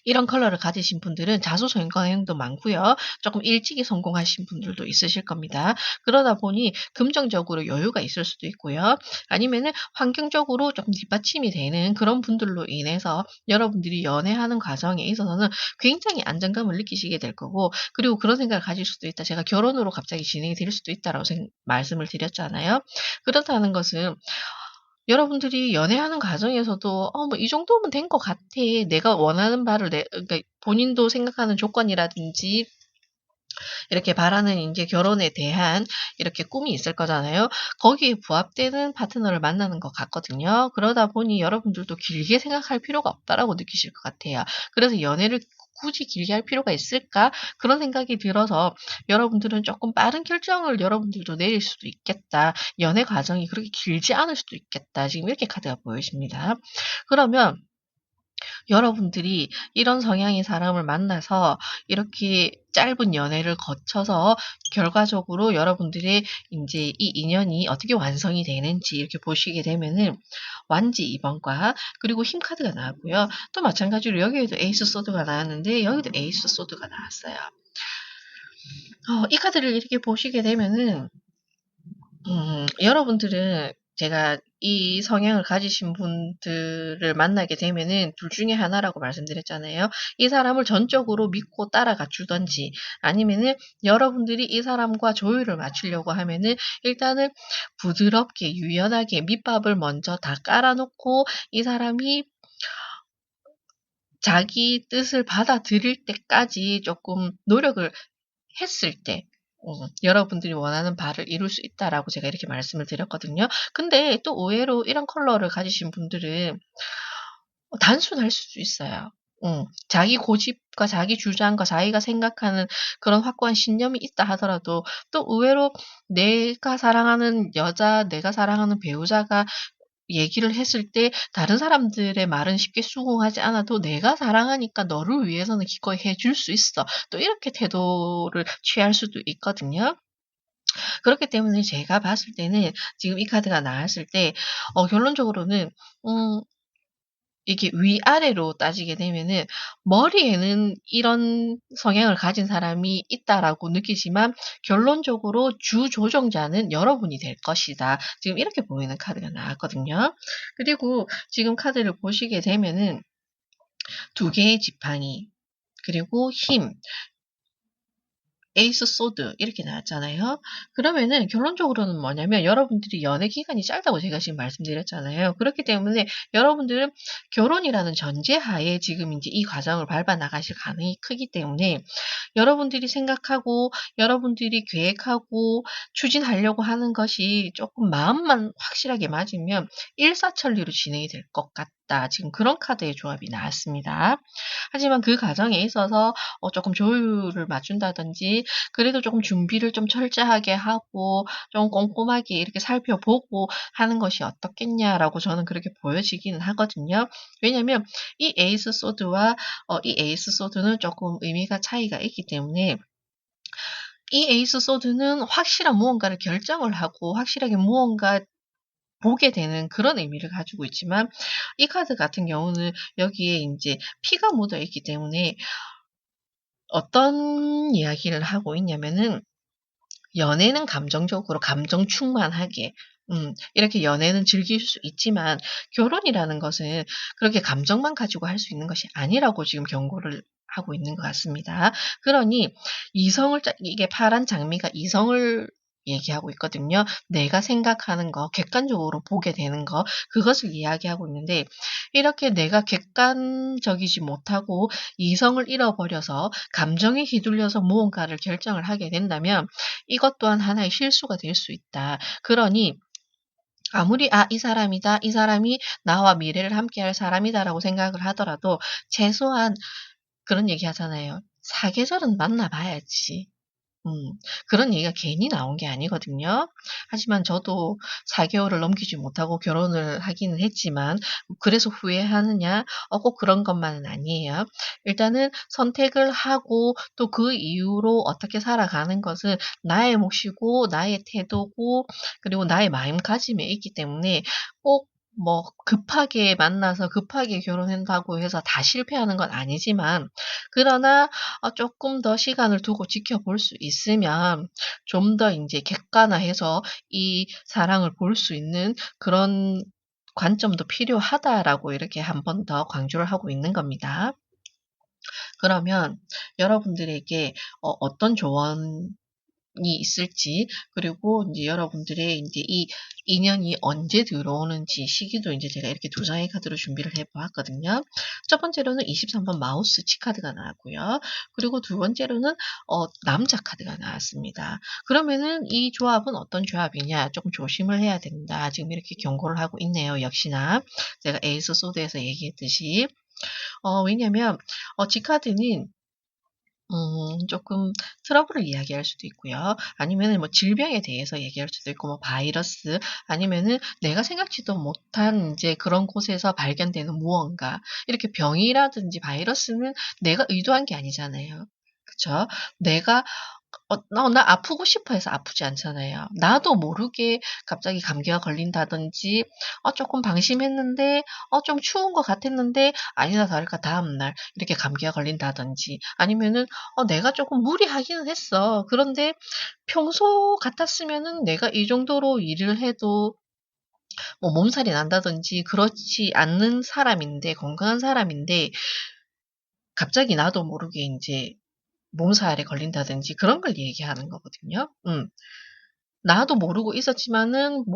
이런 컬러를 가지신 분들은 자수성가형도 많고요. 조금 일찍이 성공하신 분들도 있으실 겁니다. 그러다 보니 금전적으로 여유가 있을 수도 있고요. 아니면은 환경적으로 조금 뒷받침이 되는 그런 분들로 인해서 여러분들이 연애하는 과정에 있어서는 굉장히 안정감을 느끼시게 될 거고 그리고 그런 생각을 가질 수도 있다. 제가 결혼으로 갑자기 진행이 될 수도 있다라고 말씀을 드렸잖아요. 그렇다는 것은 여러분들이 연애하는 과정에서도 뭐 이 정도면 된 것 같아. 내가 원하는 바를 그러니까 본인도 생각하는 조건이라든지 이렇게 바라는 인제 결혼에 대한 이렇게 꿈이 있을 거잖아요. 거기에 부합되는 파트너를 만나는 것 같거든요. 그러다 보니 여러분들도 '길게 생각할 필요가 없다.'라고 느끼실 것 같아요. 그래서 '연애를 굳이 길게 할 필요가 있을까?' 그런 생각이 들어서 여러분들은 쪼끔 빠른 결정을 여러분들도 내릴 수도 있겠다. '연애 과정이 그렇게 길지 않을 수도 있겠다.' 지금 이렇게 카드가 보여집니다. 그러면 여러분들이 이런 성향의 사람을 만나서 이렇게 짧은 연애를 거쳐서 결과적으로 여러분들의 인제 이 인연이 어떻게 완성이 되는지 이렇게 보시게 되면은 완지 2 번과 그리고 힘 카드가 나왔고요. 또 마찬가지로 여기에도 에이스 소드가 나왔는데 여기도 에이스 소드가 나왔어요. 이 카드를 이렇게 보시게 되면은 여러분들은 제가 이 성향을 가지신 분들을 만나게 되면은 둘 중에 하나라고 말씀드렸잖아요. 이 사람을 전적으로 믿고 따라가 주든지 아니면은 여러분들이 이 사람과 조율을 맞추려고 하면은 일단은 부드럽게 유연하게 밑밥을 먼저 다 깔아 놓고 이 사람이 자기 뜻을 받아들일 때까지 조금 노력을 했을 때 여러분들이 원하는 바를 이룰 수 있다라고 제가 이렇게 말씀을 드렸거든요. 근데 또 의외로 이런 컬러를 가지신 분들은 단순할 수도 있어요. 자기 고집과 자기 주장과 자기가 생각하는 그런 확고한 신념이 있다 하더라도 또 의외로 내가 사랑하는 여자, 내가 사랑하는 배우자가 얘기를 했을 때 다른 사람들의 말은 쉽게 수긍하지 않아도 "내가 사랑하니까 너를 위해서는 기꺼이 해줄 수 있어." 또 이렇게 태도를 취할 수도 있거든요. 그렇기 때문에 제가 봤을 때는 지금 이 카드가 나왔을 때 결론적으로는 음 이게 위아래로 따지게 되면은 머리에는 이런 성향을 가진 사람이 있다라고 느끼지만 결론적으로 주 조정자는 여러분이 될 것이다. 지금 이렇게 보이는 카드가 나왔거든요. 그리고 지금 카드를 보시게 되면은 두 개의 지팡이 그리고 힘 에이스 소드 이렇게 나왔잖아요. 그러면은 결론적으로는 뭐냐면 여러분들이 연애 기간이 짧다고 제가 지금 말씀드렸잖아요. 그렇기 때문에 여러분들은 결혼이라는 전제하에 지금 인제 이 과정을 밟아 나가실 가능이 크기 때문에 여러분들이 생각하고 여러분들이 계획하고 추진하려고 하는 것이 쪼끔 마음만 확실하게 맞으면 일사천리로 진행이 될 것 같다. 지금 그런 카드의 조합이 나왔습니다. 하지만 그 과정에 있어서 쪼끔 조율을 맞춘다든지 그래도 쪼끔 준비를 좀 철저하게 하고 좀 꼼꼼하게 이렇게 살펴보고 하는 것이 어떻겠냐라고 저는 그렇게 보여지기는 하거든요. 왜냐면 이 에이스 소드와 이 에이스 소드는 쪼끔 의미가 차이가 있기 때문에 이 에이스 소드는 확실한 무언가를 결정을 하고 확실하게 무언가 보게 되는 그런 의미를 가지고 있지만 이 카드 같은 경우는 여기에 인제 피가 묻어 있기 때문에 어떤 이야기를 하고 있냐면은 연애는 감정적으로 감정 충만하게 이렇게 연애는 즐길 수 있지만 결혼이라는 것은 그렇게 감정만 가지고 할 수 있는 것이 아니라고 지금 경고를 하고 있는 것 같습니다. 그러니 이성을 이게 파란 장미가 이성을 얘기하고 있거든요. 내가 생각하는 거, 객관적으로 보게 되는 거, 그것을 이야기하고 있는데 이렇게 내가 객관적이지 못하고 이성을 잃어버려서 감정에 휘둘려서 무언가를 결정을 하게 된다면 이것 또한 하나의 실수가 될 수 있다. 그러니 아무리 '아 이 사람이다. 이 사람이 나와 미래를 함께할 사람이다.'라고 생각을 하더라도 최소한 그런 얘기 하잖아요. "사계절은 만나 봐야지." 음. 그런 얘기가 괜히 나온 게 아니거든요. 하지만 저도 4 개월을 넘기지 못하고 결혼을 하기는 했지만 그래서 후회하느냐? 꼭 그런 것만은 아니에요. 일단은 선택을 하고 또 그 이후로 어떻게 살아가는 것은 나의 몫이고 나의 태도고 그리고 나의 마음가짐에 있기 때문에 꼭 뭐 급하게 만나서 급하게 결혼한다고 해서 다 실패하는 건 아니지만 그러나 쪼끔 더 시간을 두고 지켜볼 수 있으면 좀 더 인제 객관화해서 이 사랑을 볼 수 있는 그런 관점도 필요하다라고 이렇게 한 번 더 강조를 하고 있는 겁니다. 그러면 여러분들에게 어떤 조언이 있을지 그리고 인제 여러분들의 인제 이 인연이 언제 들어오는지 시기도 인제 제가 이렇게 두 장의 카드로 준비를 해 보았거든요. 첫 번째로는 23번 마우스 치카드가 나왔고요. 그리고 두 번째로는 남자 카드가 나왔습니다. 그러면은 이 조합은 어떤 조합이냐 "쪼끔 조심을 해야 된다." 지금 이렇게 경고를 하고 있네요 역시나. 제가 에이스 소드에서 얘기했듯이. 왜냐면 지카드는 쪼끔 트러블을 이야기할 수도 있고요. 아니면은 뭐 질병에 대해서 얘기할 수도 있고 뭐 바이러스 아니면은 내가 생각지도 못한 인제 그런 곳에서 발견되는 무언가 이렇게 병이라든지 바이러스는 내가 의도한 게 아니잖아요. 그쵸? 내가 나 아프고 싶어 해서 아프지 않잖아요. 나도 모르게 갑자기 감기가 걸린다든지, 조금 방심했는데, 좀 추운 것 같았는데, 아니나 다를까 다음날 이렇게 감기가 걸린다든지, 아니면은, 내가 조금 무리하기는 했어. 그런데 평소 같았으면은 내가 이 정도로 일을 해도 뭐 몸살이 난다든지 그렇지 않는 사람인데, 건강한 사람인데, 갑자기 나도 모르게 이제 몸살에 걸린다든지 그런 걸 얘기하는 거거든요. 나도 모르고 있었지만은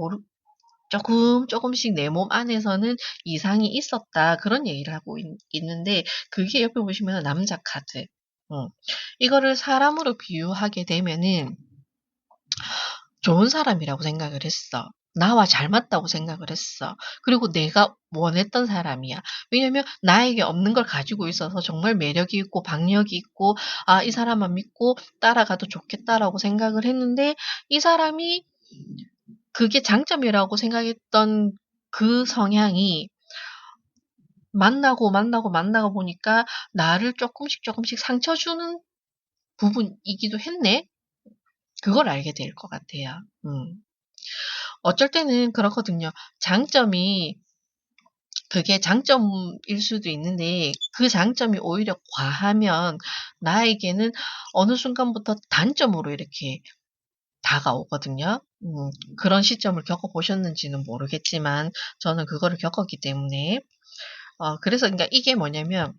조금씩 내 몸 안에서는 이상이 있었다. 그런 얘기를 하고 있는데 그게 옆에 보시면 남자 카드. 음. 이거를 사람으로 비유하게 되면은 좋은 사람이라고 생각을 했어. 나와 잘 맞다고 생각을 했어. 그리고 내가 원했던 사람이야. 왜냐면 나에게 없는 걸 가지고 있어서 정말 매력이 있고 박력이 있고 이 사람만 믿고 따라가도 좋겠다라고 생각을 했는데 이 사람이 그게 장점이라고 생각했던 그 성향이 만나고 보니까 나를 조금씩 상처 주는 부분이기도 했네. 그걸 알게 될 것 같아요. 어쩔 때는 그렇거든요. 장점이 그게 장점일 수도 있는데 그 장점이 오히려 과하면 나에게는 어느 순간부터 단점으로 이렇게 다가오거든요. 그런 시점을 겪어보셨는지는 모르겠지만 저는 그거를 겪었기 때문에 그래서 그러니까 이게 뭐냐면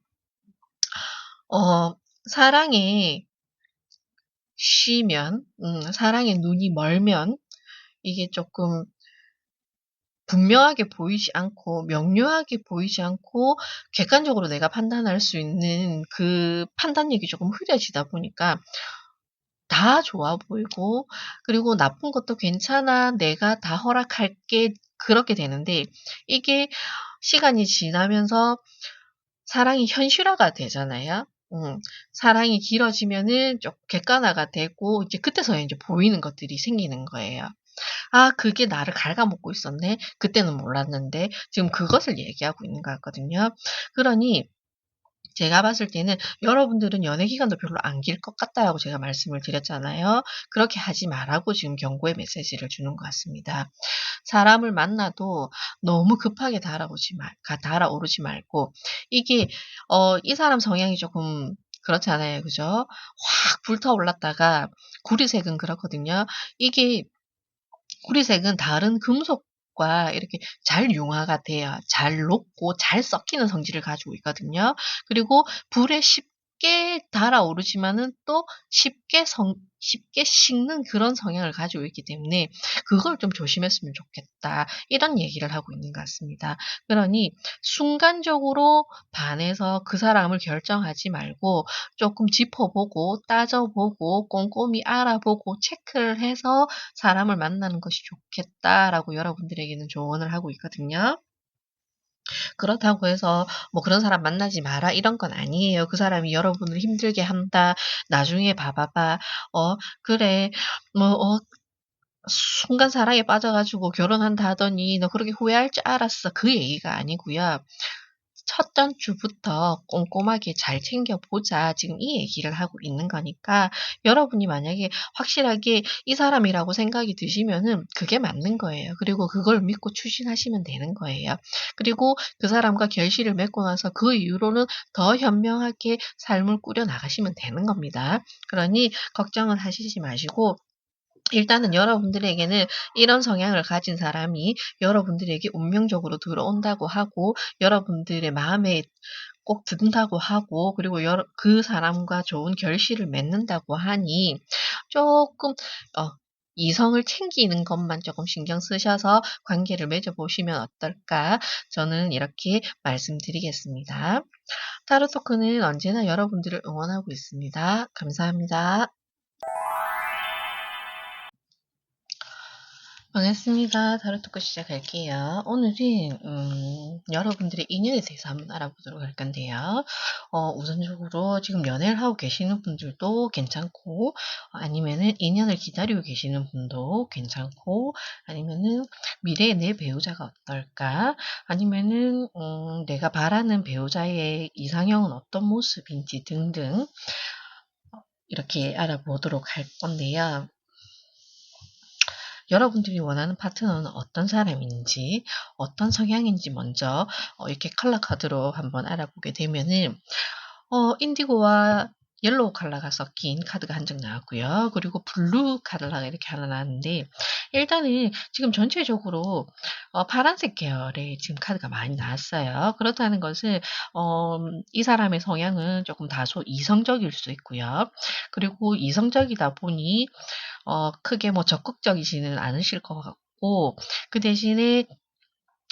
어 사랑에 쉬면 사랑에 눈이 멀면 이게 조금 분명하게 보이지 않고 명료하게 보이지 않고 객관적으로 내가 판단할 수 있는 그 판단력이 조금 흐려지다 보니까 다 좋아 보이고 그리고 나쁜 것도 괜찮아. 내가 다 허락할게. 그렇게 되는데 이게 시간이 지나면서 사랑이 현실화가 되잖아요. 사랑이 길어지면은 좀 객관화가 되고 이제 그때서야 이제 보이는 것들이 생기는 거예요. '아 그게 나를 갉아먹고 있었네. 그때는 몰랐는데.' 지금 그것을 얘기하고 있는 것 같거든요. 그러니 제가 봤을 때는 여러분들은 연애 기간도 별로 안 길 것 같다라고 제가 말씀을 드렸잖아요. 그렇게 하지 말라고 지금 경고의 메시지를 주는 것 같습니다. 사람을 만나도 너무 급하게 달아오르지 말고 이게 이 사람 성향이 조금 그렇잖아요. 그죠? 확 불타올랐다가 구리색은 그렇거든요. 이게 구리색은 다른 금속과 이렇게 잘 융화가 돼야 잘 녹고 잘 썩히는 성질을 가지고 있거든요. 그리고 불에 쉽게 달아오르지만은 또 쉽게 식는 그런 성향을 가지고 있기 때문에 그걸 좀 조심했으면 좋겠다. 이런 얘기를 하고 있는 것 같습니다. 그러니 순간적으로 반해서 그 사람을 결정하지 말고 조금 짚어보고 따져보고 꼼꼼히 알아보고 체크를 해서 사람을 만나는 것이 좋겠다라고 여러분들에게는 조언을 하고 있거든요. 그렇다고 해서 뭐 그런 사람 만나지 마라 이런 건 아니에요. 그 사람이 여러분을 힘들게 한다. 나중에 봐봐봐. 그래. 뭐 순간 사랑에 빠져가지고 결혼한다 하더니 너 그렇게 후회할 줄 알았어. 그 얘기가 아니고요. 첫 단추부터 꼼꼼하게 잘 챙겨보자. 지금 이 얘기를 하고 있는 거니까 여러분이 만약에 확실하게 이 사람이라고 생각이 드시면은 그게 맞는 거예요. 그리고 그걸 믿고 추진하시면 되는 거예요. 그리고 그 사람과 결실을 맺고 나서 그 이후로는 더 현명하게 삶을 꾸려 나가시면 되는 겁니다. 그러니 걱정은 하시지 마시고 일단은 여러분들에게는 이런 성향을 가진 사람이 여러분들에게 운명적으로 들어온다고 하고 여러분들의 마음에 꼭 든다고 하고 그리고 그 사람과 좋은 결실을 맺는다고 하니 조금 이성을 챙기는 것만 조금 신경 쓰셔서 관계를 맺어 보시면 어떨까? 저는 이렇게 말씀드리겠습니다. 타로 토크는 언제나 여러분들을 응원하고 있습니다. 감사합니다. 반갑습니다. 타로 토크 시작할게요. 오늘은 여러분들의 인연에 대해서 한번 알아보도록 할 건데요. 우선적으로 지금 연애를 하고 계시는 분들도 괜찮고 아니면은 인연을 기다리고 계시는 분도 괜찮고 아니면은 미래의 내 배우자가 어떨까 아니면은 내가 바라는 배우자의 이상형은 어떤 모습인지 등등 이렇게 알아보도록 할 건데요. 여러분들이 원하는 파트너는 어떤 사람인지, 어떤 성향인지 먼저 이렇게 컬러 카드로 한번 알아보게 되면은 인디고와 옐로우 컬러가 섞인 카드가 한 장 나왔고요. 그리고 블루 컬러가 이렇게 하나 나왔는데 일단은 지금 전체적으로 파란색 계열의 지금 카드가 많이 나왔어요. 그렇다는 것은 이 사람의 성향은 조금 다소 이성적일 수 있고요. 그리고 이성적이다 보니 크게 뭐 적극적이지는 않으실 것 같고 그 대신에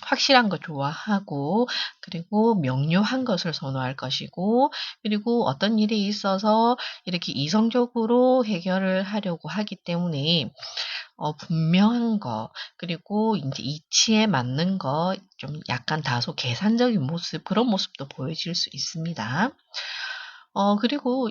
확실한 거 좋아하고 그리고 명료한 것을 선호할 것이고 그리고 어떤 일이 있어서 이렇게 이성적으로 해결을 하려고 하기 때문에 분명한 거 그리고 인제 이치에 맞는 거 좀 약간 다소 계산적인 모습 그런 모습도 보여질 수 있습니다. 그리고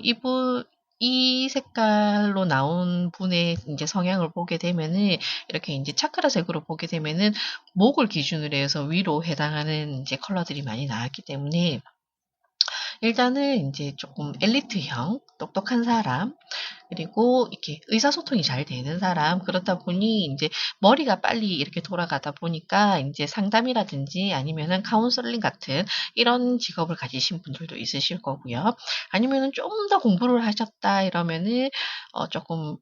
이 색깔로 나온 분의 인제 성향을 보게 되면은 이렇게 인제 차크라 색으로 보게 되면은 목을 기준으로 해서 위로 해당하는 인제 컬러들이 많이 나왔기 때문에 일단은 인제 쪼끔 엘리트형, 똑똑한 사람 그리고 이렇게 의사소통이 잘 되는 사람 그렇다 보니 인제 머리가 빨리 이렇게 돌아가다 보니까 인제 상담이라든지 아니면은 카운셀링 같은 이런 직업을 가지신 분들도 있으실 거고요. 아니면은 좀 더 공부를 하셨다 이러면은 쪼끔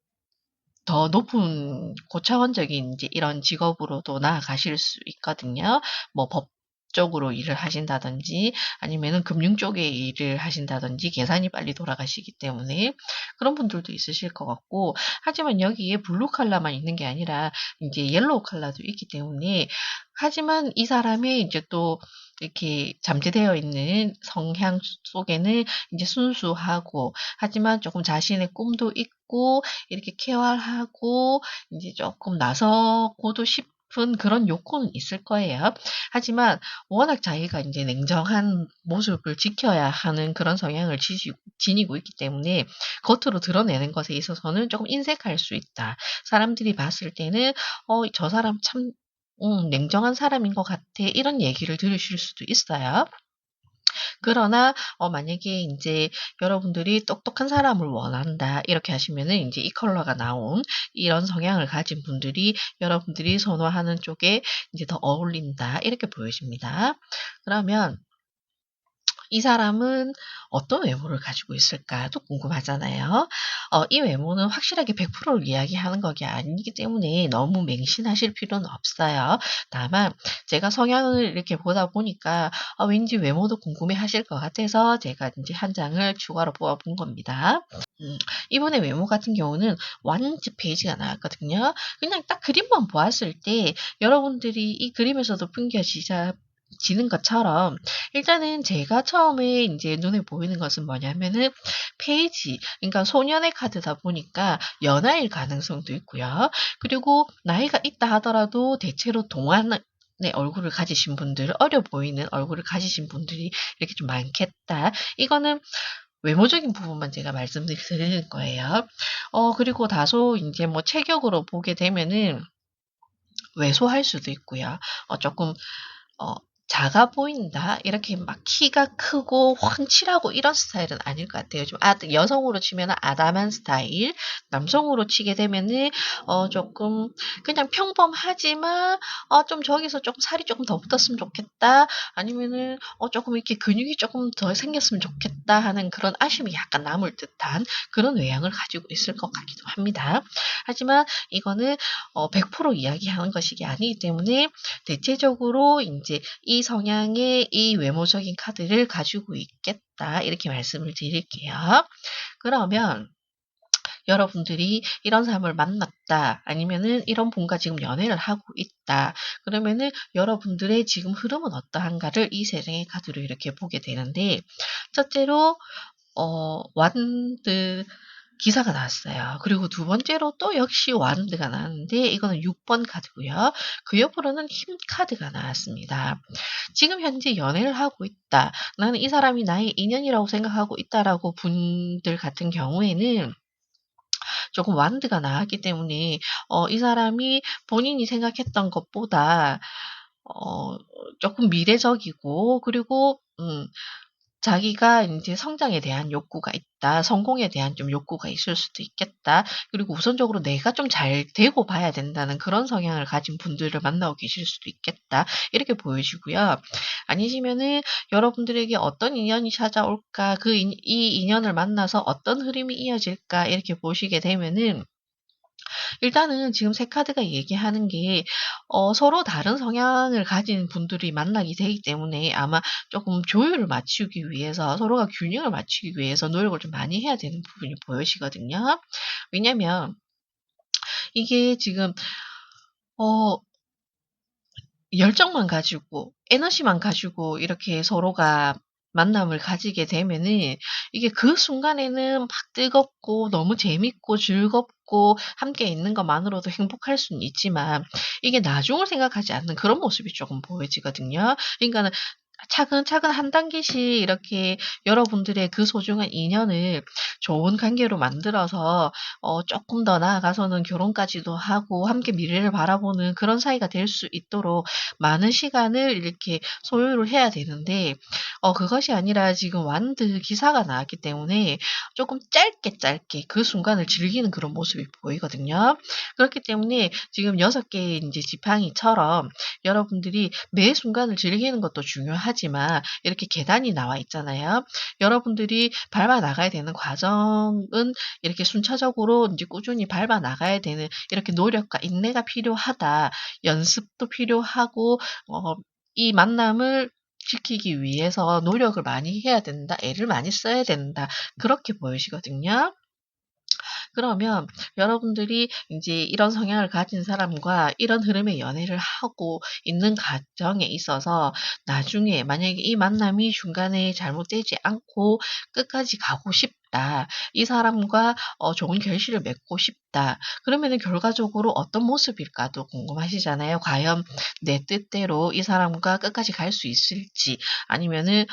더 높은 고차원적인 이제 이런 직업으로도 나아가실 수 있거든요. 뭐 법 쪽으로 일을 하신다든지 아니면은 금융 쪽에 일을 하신다든지 계산이 빨리 돌아가시기 때문에 그런 분들도 있으실 것 같고 하지만 여기에 블루 컬러만 있는 게 아니라 인제 옐로우 컬러도 있기 때문에 하지만 이 사람의 인제 또 이렇게 잠재되어 있는 성향 속에는 인제 순수하고 하지만 쪼끔 자신의 꿈도 있고 이렇게 케어하고 인제 쪼끔 나서고도 싶은 그런 욕구는 있을 거예요. 하지만 워낙 자기가 인제 냉정한 모습을 지켜야 하는 그런 성향을 지니고 있기 때문에 겉으로 드러내는 것에 있어서는 쪼금 인색할 수 있다. 사람들이 봤을 때는 '저 사람 참 냉정한 사람인 것 같아.' 이런 얘기를 들으실 수도 있어요. 그러나 만약에 인제 여러분들이 '똑똑한 사람을 원한다.' 이렇게 하시면은 인제 이 컬러가 나온 이런 성향을 가진 분들이 여러분들이 선호하는 쪽에 인제 더 어울린다 이렇게 보여집니다. 그러면 이 사람은 어떤 외모를 가지고 있을까도 궁금하잖아요. 이 외모는 확실하게 100%를 이야기하는 것이 아니기 때문에 너무 맹신하실 필요는 없어요. 다만 제가 성향을 이렇게 보다 보니까 왠지 외모도 궁금해하실 것 같아서 제가 인제 한 장을 추가로 뽑아 본 겁니다. 이분의 외모 같은 경우는 완즈 베이지가 나왔거든요. 그냥 딱 그림만 보았을 때 여러분들이 이 그림에서도 지는 것처럼 일단은 제가 처음에 인제 눈에 보이는 것은 뭐냐면은 페이지 그러니까 소년의 카드다 보니까 연하일 가능성도 있고요. 그리고 나이가 있다 하더라도 대체로 동안의 얼굴을 가지신 분들, 어려 보이는 얼굴을 가지신 분들이 이렇게 좀 많겠다. 이거는 외모적인 부분만 제가 말씀드리는 거예요. 그리고 다소 인제 뭐 체격으로 보게 되면은 왜소할 수도 있고요. 쪼끔 어 '작아 보인다.' 이렇게 막 키가 크고 훤칠하고 이런 스타일은 아닐 것 같아요. 좀 여성으로 치면은 아담한 스타일, 남성으로 치게 되면은 쪼끔 그냥 평범하지만 '좀 저기서 쪼끔 살이 쪼끔 더 붙었으면 좋겠다.' 아니면은 '쪼끔 이렇게 근육이 쪼끔 더 생겼으면 좋겠다.' 하는 그런 아쉬움이 약간 남을 듯한 그런 외향을 가지고 있을 것 같기도 합니다. 하지만 이거는 100% 이야기하는 것이 아니기 때문에 대체적으로 인제 "이 성향의 이 외모적인 카드를 가지고 있겠다." 이렇게 말씀을 드릴게요. 그러면 여러분들이 이런 사람을 만났다 아니면은 이런 분과 지금 연애를 하고 있다. 그러면은 여러분들의 지금 흐름은 어떠한가를 이 세 장의 카드로 이렇게 보게 되는데 첫째로 완드 기사가 나왔어요. 그리고 두 번째로 또 역시 완드가 나왔는데 이거는 6번 카드고요. 그 옆으로는 힘 카드가 나왔습니다. 지금 현재 연애를 하고 있다. 나는 이 사람이 나의 인연이라고 생각하고 있다라고 분들 같은 경우에는 조금 완드가 나왔기 때문에 이 사람이 본인이 생각했던 것보다 어 쪼끔 미래적이고 그리고 자기가 인제 성장에 대한 욕구가 있다. 성공에 대한 좀 욕구가 있을 수도 있겠다. 그리고 우선적으로 내가 좀 잘 되고 봐야 된다는 그런 성향을 가진 분들을 만나고 계실 수도 있겠다. 이렇게 보여지고요. 아니시면은 여러분들에게 어떤 인연이 찾아올까, 이 인연을 만나서 어떤 흐름이 이어질까 이렇게 보시게 되면은 일단은 지금 세 카드가 얘기하는 게 서로 다른 성향을 가진 분들이 만나게 되기 때문에 아마 조금 조율을 맞추기 위해서 서로가 균형을 맞추기 위해서 노력을 좀 많이 해야 되는 부분이 보여지거든요. 왜냐면 이게 지금 어 열정만 가지고 에너지만 가지고 이렇게 서로가 만남을 가지게 되면은 이게 그 순간에는 막 뜨겁고 너무 재밌고 즐겁고 함께 있는 것만으로도 행복할 수는 있지만 이게 나중을 생각하지 않는 그런 모습이 조금 보여지거든요. 그러니까는 차근차근 한 단계씩 이렇게 여러분들의 그 소중한 인연을 좋은 관계로 만들어서 쪼끔 더 나아가서는 결혼까지도 하고 함께 미래를 바라보는 그런 사이가 될 수 있도록 많은 시간을 이렇게 소요를 해야 되는데 그것이 아니라 지금 완드 기사가 나왔기 때문에 쪼끔 짧게 짧게 그 순간을 즐기는 그런 모습이 보이거든요. 그렇기 때문에 지금 6 개의 인제 지팡이처럼 여러분들이 매 순간을 즐기는 것도 중요하지만 이렇게 계단이 나와 있잖아요. 여러분들이 밟아 나가야 되는 과정은 이렇게 순차적으로 인제 꾸준히 밟아 나가야 되는 이렇게 노력과 인내가 필요하다. 연습도 필요하고 이 만남을 지키기 위해서 노력을 많이 해야 된다. 애를 많이 써야 된다. 그렇게 보여지거든요. 그러면 여러분들이 인제 이런 성향을 가진 사람과 이런 흐름의 연애를 하고 있는 과정에 있어서 나중에 만약에 이 만남이 중간에 잘못되지 않고 끝까지 가고 싶다. 이 사람과 좋은 결실을 맺고 싶다. 그러면은 결과적으로 어떤 모습일까도 궁금하시잖아요. 과연 내 뜻대로 이 사람과 끝까지 갈 수 있을지 아니면은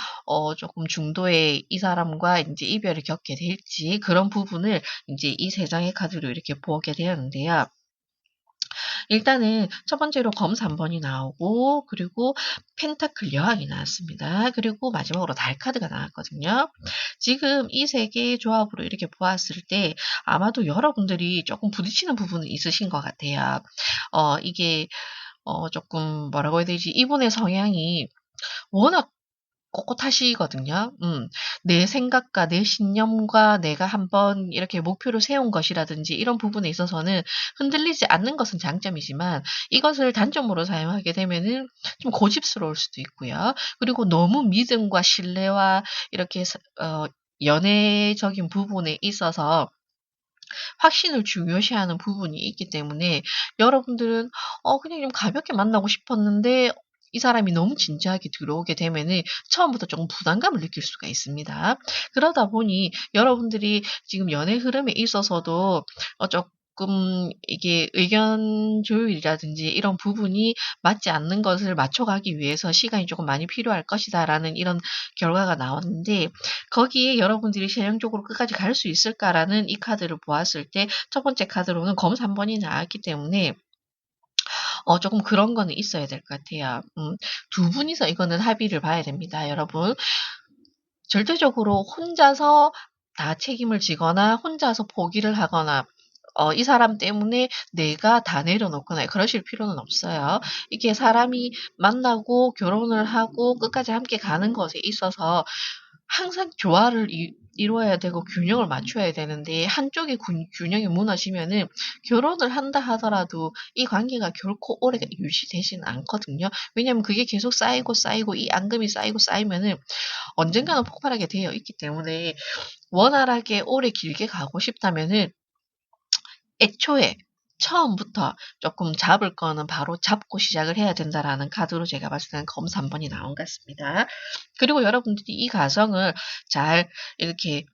쪼끔 중도에 이 사람과 인제 이별을 겪게 될지 그런 부분을 인제 이 세 장의 카드로 이렇게 보게 되었는데요. 일단은 첫 번째로 검 3 번이 나오고 그리고 펜타클 여왕이 나왔습니다. 그리고 마지막으로 달 카드가 나왔거든요. 지금 이 세 개의 조합으로 이렇게 보았을 때 아마도 여러분들이 쪼끔 부딪히는 부분은 있으신 것 같아요. 이게 쪼끔 뭐라고 해야 되지? 이분의 성향이 워낙 꼿꼿하시거든요. 내 생각과 내 신념과 내가 한번 이렇게 목표를 세운 것이라든지 이런 부분에 있어서는 흔들리지 않는 것은 장점이지만 이것을 단점으로 사용하게 되면은 좀 고집스러울 수도 있고요. 그리고 너무 믿음과 신뢰와 이렇게 연애적인 부분에 있어서 확신을 중요시하는 부분이 있기 때문에 여러분들은 그냥 좀 가볍게 만나고 싶었는데 이 사람이 너무 진지하게 들어오게 되면은 처음부터 조금 부담감을 느낄 수가 있습니다. 그러다 보니 여러분들이 지금 연애 흐름에 있어서도 쪼끔 이게 의견 조율이라든지 이런 부분이 맞지 않는 것을 맞춰가기 위해서 시간이 조금 많이 필요할 것이다라는 이런 결과가 나왔는데 거기에 여러분들이 '최종적으로 끝까지 갈 수 있을까?'라는 이 카드를 보았을 때 첫 번째 카드로는 검 3 번이 나왔기 때문에 조금 그런 거는 있어야 될 것 같아요. 두 분이서 이거는 합의를 봐야 됩니다, 여러분. 절대적으로 혼자서 다 책임을 지거나 혼자서 포기를 하거나 이 사람 때문에 내가 다 내려놓거나 그러실 필요는 없어요. 이게 사람이 만나고 결혼을 하고 끝까지 함께 가는 것에 있어서 항상 조화를 이루어야 되고 균형을 맞춰야 되는데 한쪽의 균형이 무너지면은 결혼을 한다 하더라도 이 관계가 결코 오래 유지되지는 않거든요. 왜냐하면 그게 계속 쌓이고 쌓이고 이 앙금이 쌓이고 쌓이면은 언젠가는 폭발하게 되어 있기 때문에 원활하게 오래 길게 가고 싶다면은 애초에 처음부터 조금 잡을 거는 바로 잡고 시작을 해야 된다라는 카드로 제가 봤을 때는 검 3 번이 나온 것 같습니다. 그리고 여러분들이 이 과정을 잘 이렇게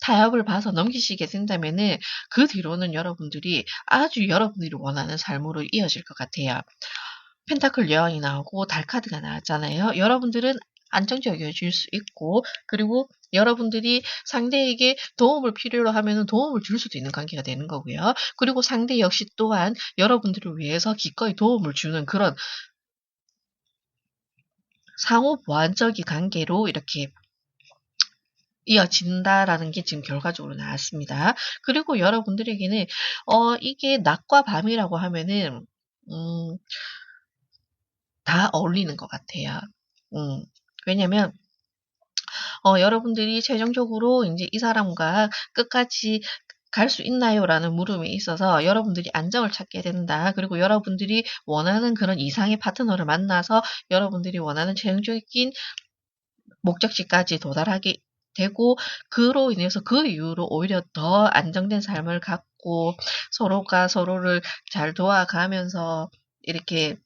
타협을 봐서 넘기시게 된다면은 그 뒤로는 여러분들이 아주 여러분들이 원하는 삶으로 이어질 것 같아요. 펜타클 여왕이 나오고 달 카드가 나왔잖아요. 여러분들은 안정적이어질 수 있고 그리고 여러분들이 상대에게 도움을 필요로 하면은 도움을 줄 수도 있는 관계가 되는 거고요. 그리고 상대 역시 또한 여러분들을 위해서 기꺼이 도움을 주는 그런 상호 보완적인 관계로 이렇게 이어진다라는 게 지금 결과적으로 나왔습니다. 그리고 여러분들에게는 이게 낮과 밤이라고 하면은 음 다 어울리는 것 같아요. 음. 왜냐면 여러분들이 최종적으로 인제 '이 사람과 끝까지 갈 수 있나요?'라는 물음에 있어서 여러분들이 안정을 찾게 된다. 그리고 여러분들이 원하는 그런 이상의 파트너를 만나서 여러분들이 원하는 최종적인 목적지까지 도달하게 되고, 그로 인해서 그 이후로 오히려 더 안정된 삶을 갖고 서로가 서로를 잘 도와가면서 이렇게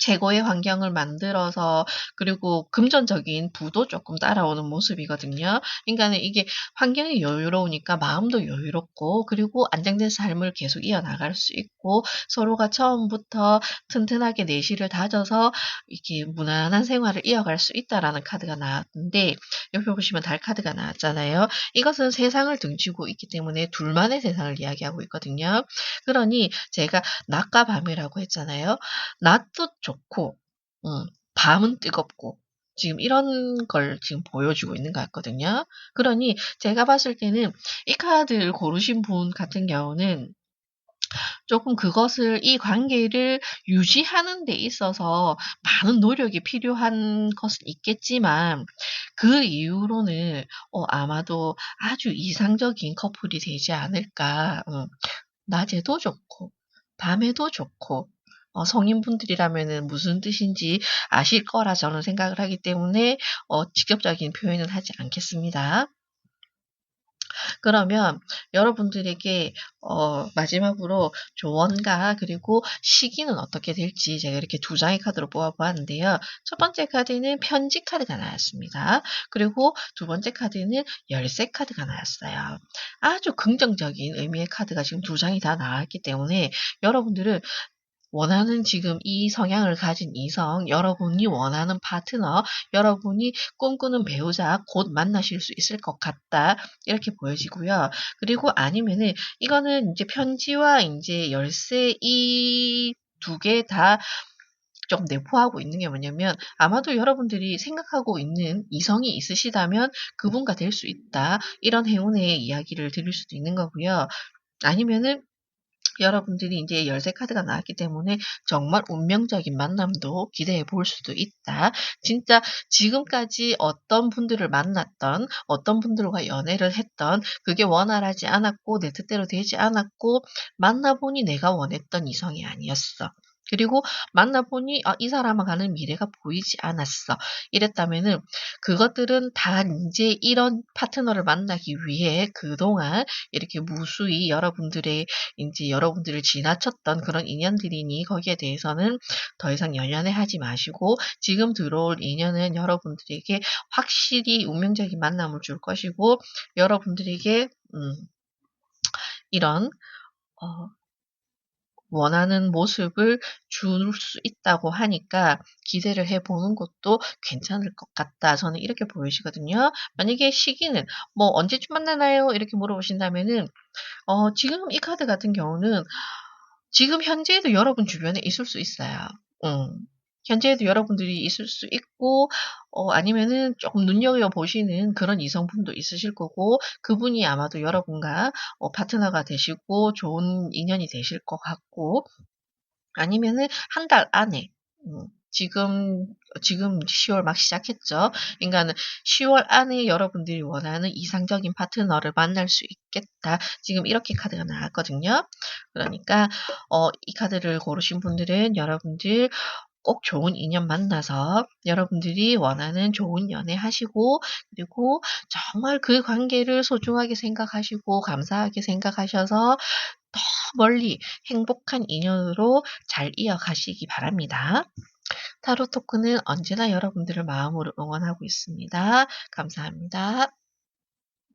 최고의 환경을 만들어서, 그리고 금전적인 부도 조금 따라오는 모습이거든요. 그러니까는 이게 환경이 여유로우니까 마음도 여유롭고, 그리고 안정된 삶을 계속 이어나갈 수 있고, 서로가 처음부터 튼튼하게 내실을 다져서 이렇게 무난한 생활을 이어갈 수 있다라는 카드가 나왔는데, 여기 보시면 달 카드가 나왔잖아요. 이것은 세상을 등지고 있기 때문에 둘만의 세상을 이야기하고 있거든요. 그러니 제가 낮과 밤이라고 했잖아요. 낮도 좋고 밤은 뜨겁고, 지금 이런 걸 지금 보여주고 있는 것 같거든요. 그러니 제가 봤을 때는 이 카드를 고르신 분 같은 경우는 조금 그것을, 이 관계를 유지하는 데 있어서 많은 노력이 필요한 것은 있겠지만, 그 이후로는 아마도 아주 이상적인 커플이 되지 않을까. 낮에도 좋고 밤에도 좋고, 성인분들이라면은 무슨 뜻인지 아실 거라 저는 생각을 하기 때문에 직접적인 표현은 하지 않겠습니다. 그러면 여러분들에게 마지막으로 조언과 그리고 시기는 어떻게 될지 제가 이렇게 두 장의 카드로 뽑아 보았는데요. 첫 번째 카드는 편지 카드가 나왔습니다. 그리고 두 번째 카드는 열쇠 카드가 나왔어요. 아주 긍정적인 의미의 카드가 지금 두 장이 다 나왔기 때문에, 여러분들은 원하는 지금 이 성향을 가진 이성, 여러분이 원하는 파트너, 여러분이 꿈꾸는 배우자 곧 만나실 수 있을 것 같다. 이렇게 보여지고요. 그리고 아니면은 이거는 인제 편지와 인제 열쇠, 이 두 개 다 좀 내포하고 있는 게 뭐냐면, 아마도 여러분들이 생각하고 있는 이성이 있으시다면 그분과 될 수 있다. 이런 행운의 이야기를 드릴 수도 있는 거고요. 아니면은 여러분들이 인제 열쇠 카드가 나왔기 때문에 정말 운명적인 만남도 기대해 볼 수도 있다. 진짜 지금까지 어떤 분들을 만났던, 어떤 분들과 연애를 했던, 그게 원활하지 않았고 내 뜻대로 되지 않았고, 만나 보니 내가 원했던 이성이 아니었어. 그리고 만나 보니 '아 이 사람과는 미래가 보이지 않았어.' 이랬다면은, 그것들은 다 인제 이런 파트너를 만나기 위해 그동안 이렇게 무수히 여러분들의 인제 여러분들을 지나쳤던 그런 인연들이니, 거기에 대해서는 더 이상 연연해하지 마시고, 지금 들어올 인연은 여러분들에게 확실히 운명적인 만남을 줄 것이고, 여러분들에게 이런 어 원하는 모습을 줄 수 있다고 하니까 기대를 해 보는 것도 괜찮을 것 같다. 저는 이렇게 보여지거든요. 만약에 시기는 뭐 "언제쯤 만나나요?" 이렇게 물어보신다면은, 지금 이 카드 같은 경우는 지금 현재에도 여러분 주변에 있을 수 있어요. 음. 현재에도 여러분들이 있을 수 있고, 아니면은 쪼끔 눈여겨 보시는 그런 이성분도 있으실 거고, 그분이 아마도 여러분과 파트너가 되시고 좋은 인연이 되실 것 같고, 아니면은 한 달 안에, 지금 10월 막 시작했죠. 그러니까는 10월 안에 여러분들이 원하는 이상적인 파트너를 만날 수 있겠다. 지금 이렇게 카드가 나왔거든요. 그러니까 이 카드를 고르신 분들은 여러분들 꼭 좋은 인연 만나서 여러분들이 원하는 좋은 연애 하시고, 그리고 정말 그 관계를 소중하게 생각하시고 감사하게 생각하셔서 더 멀리 행복한 인연으로 잘 이어가시기 바랍니다. 타로 토크는 언제나 여러분들을 마음으로 응원하고 있습니다. 감사합니다.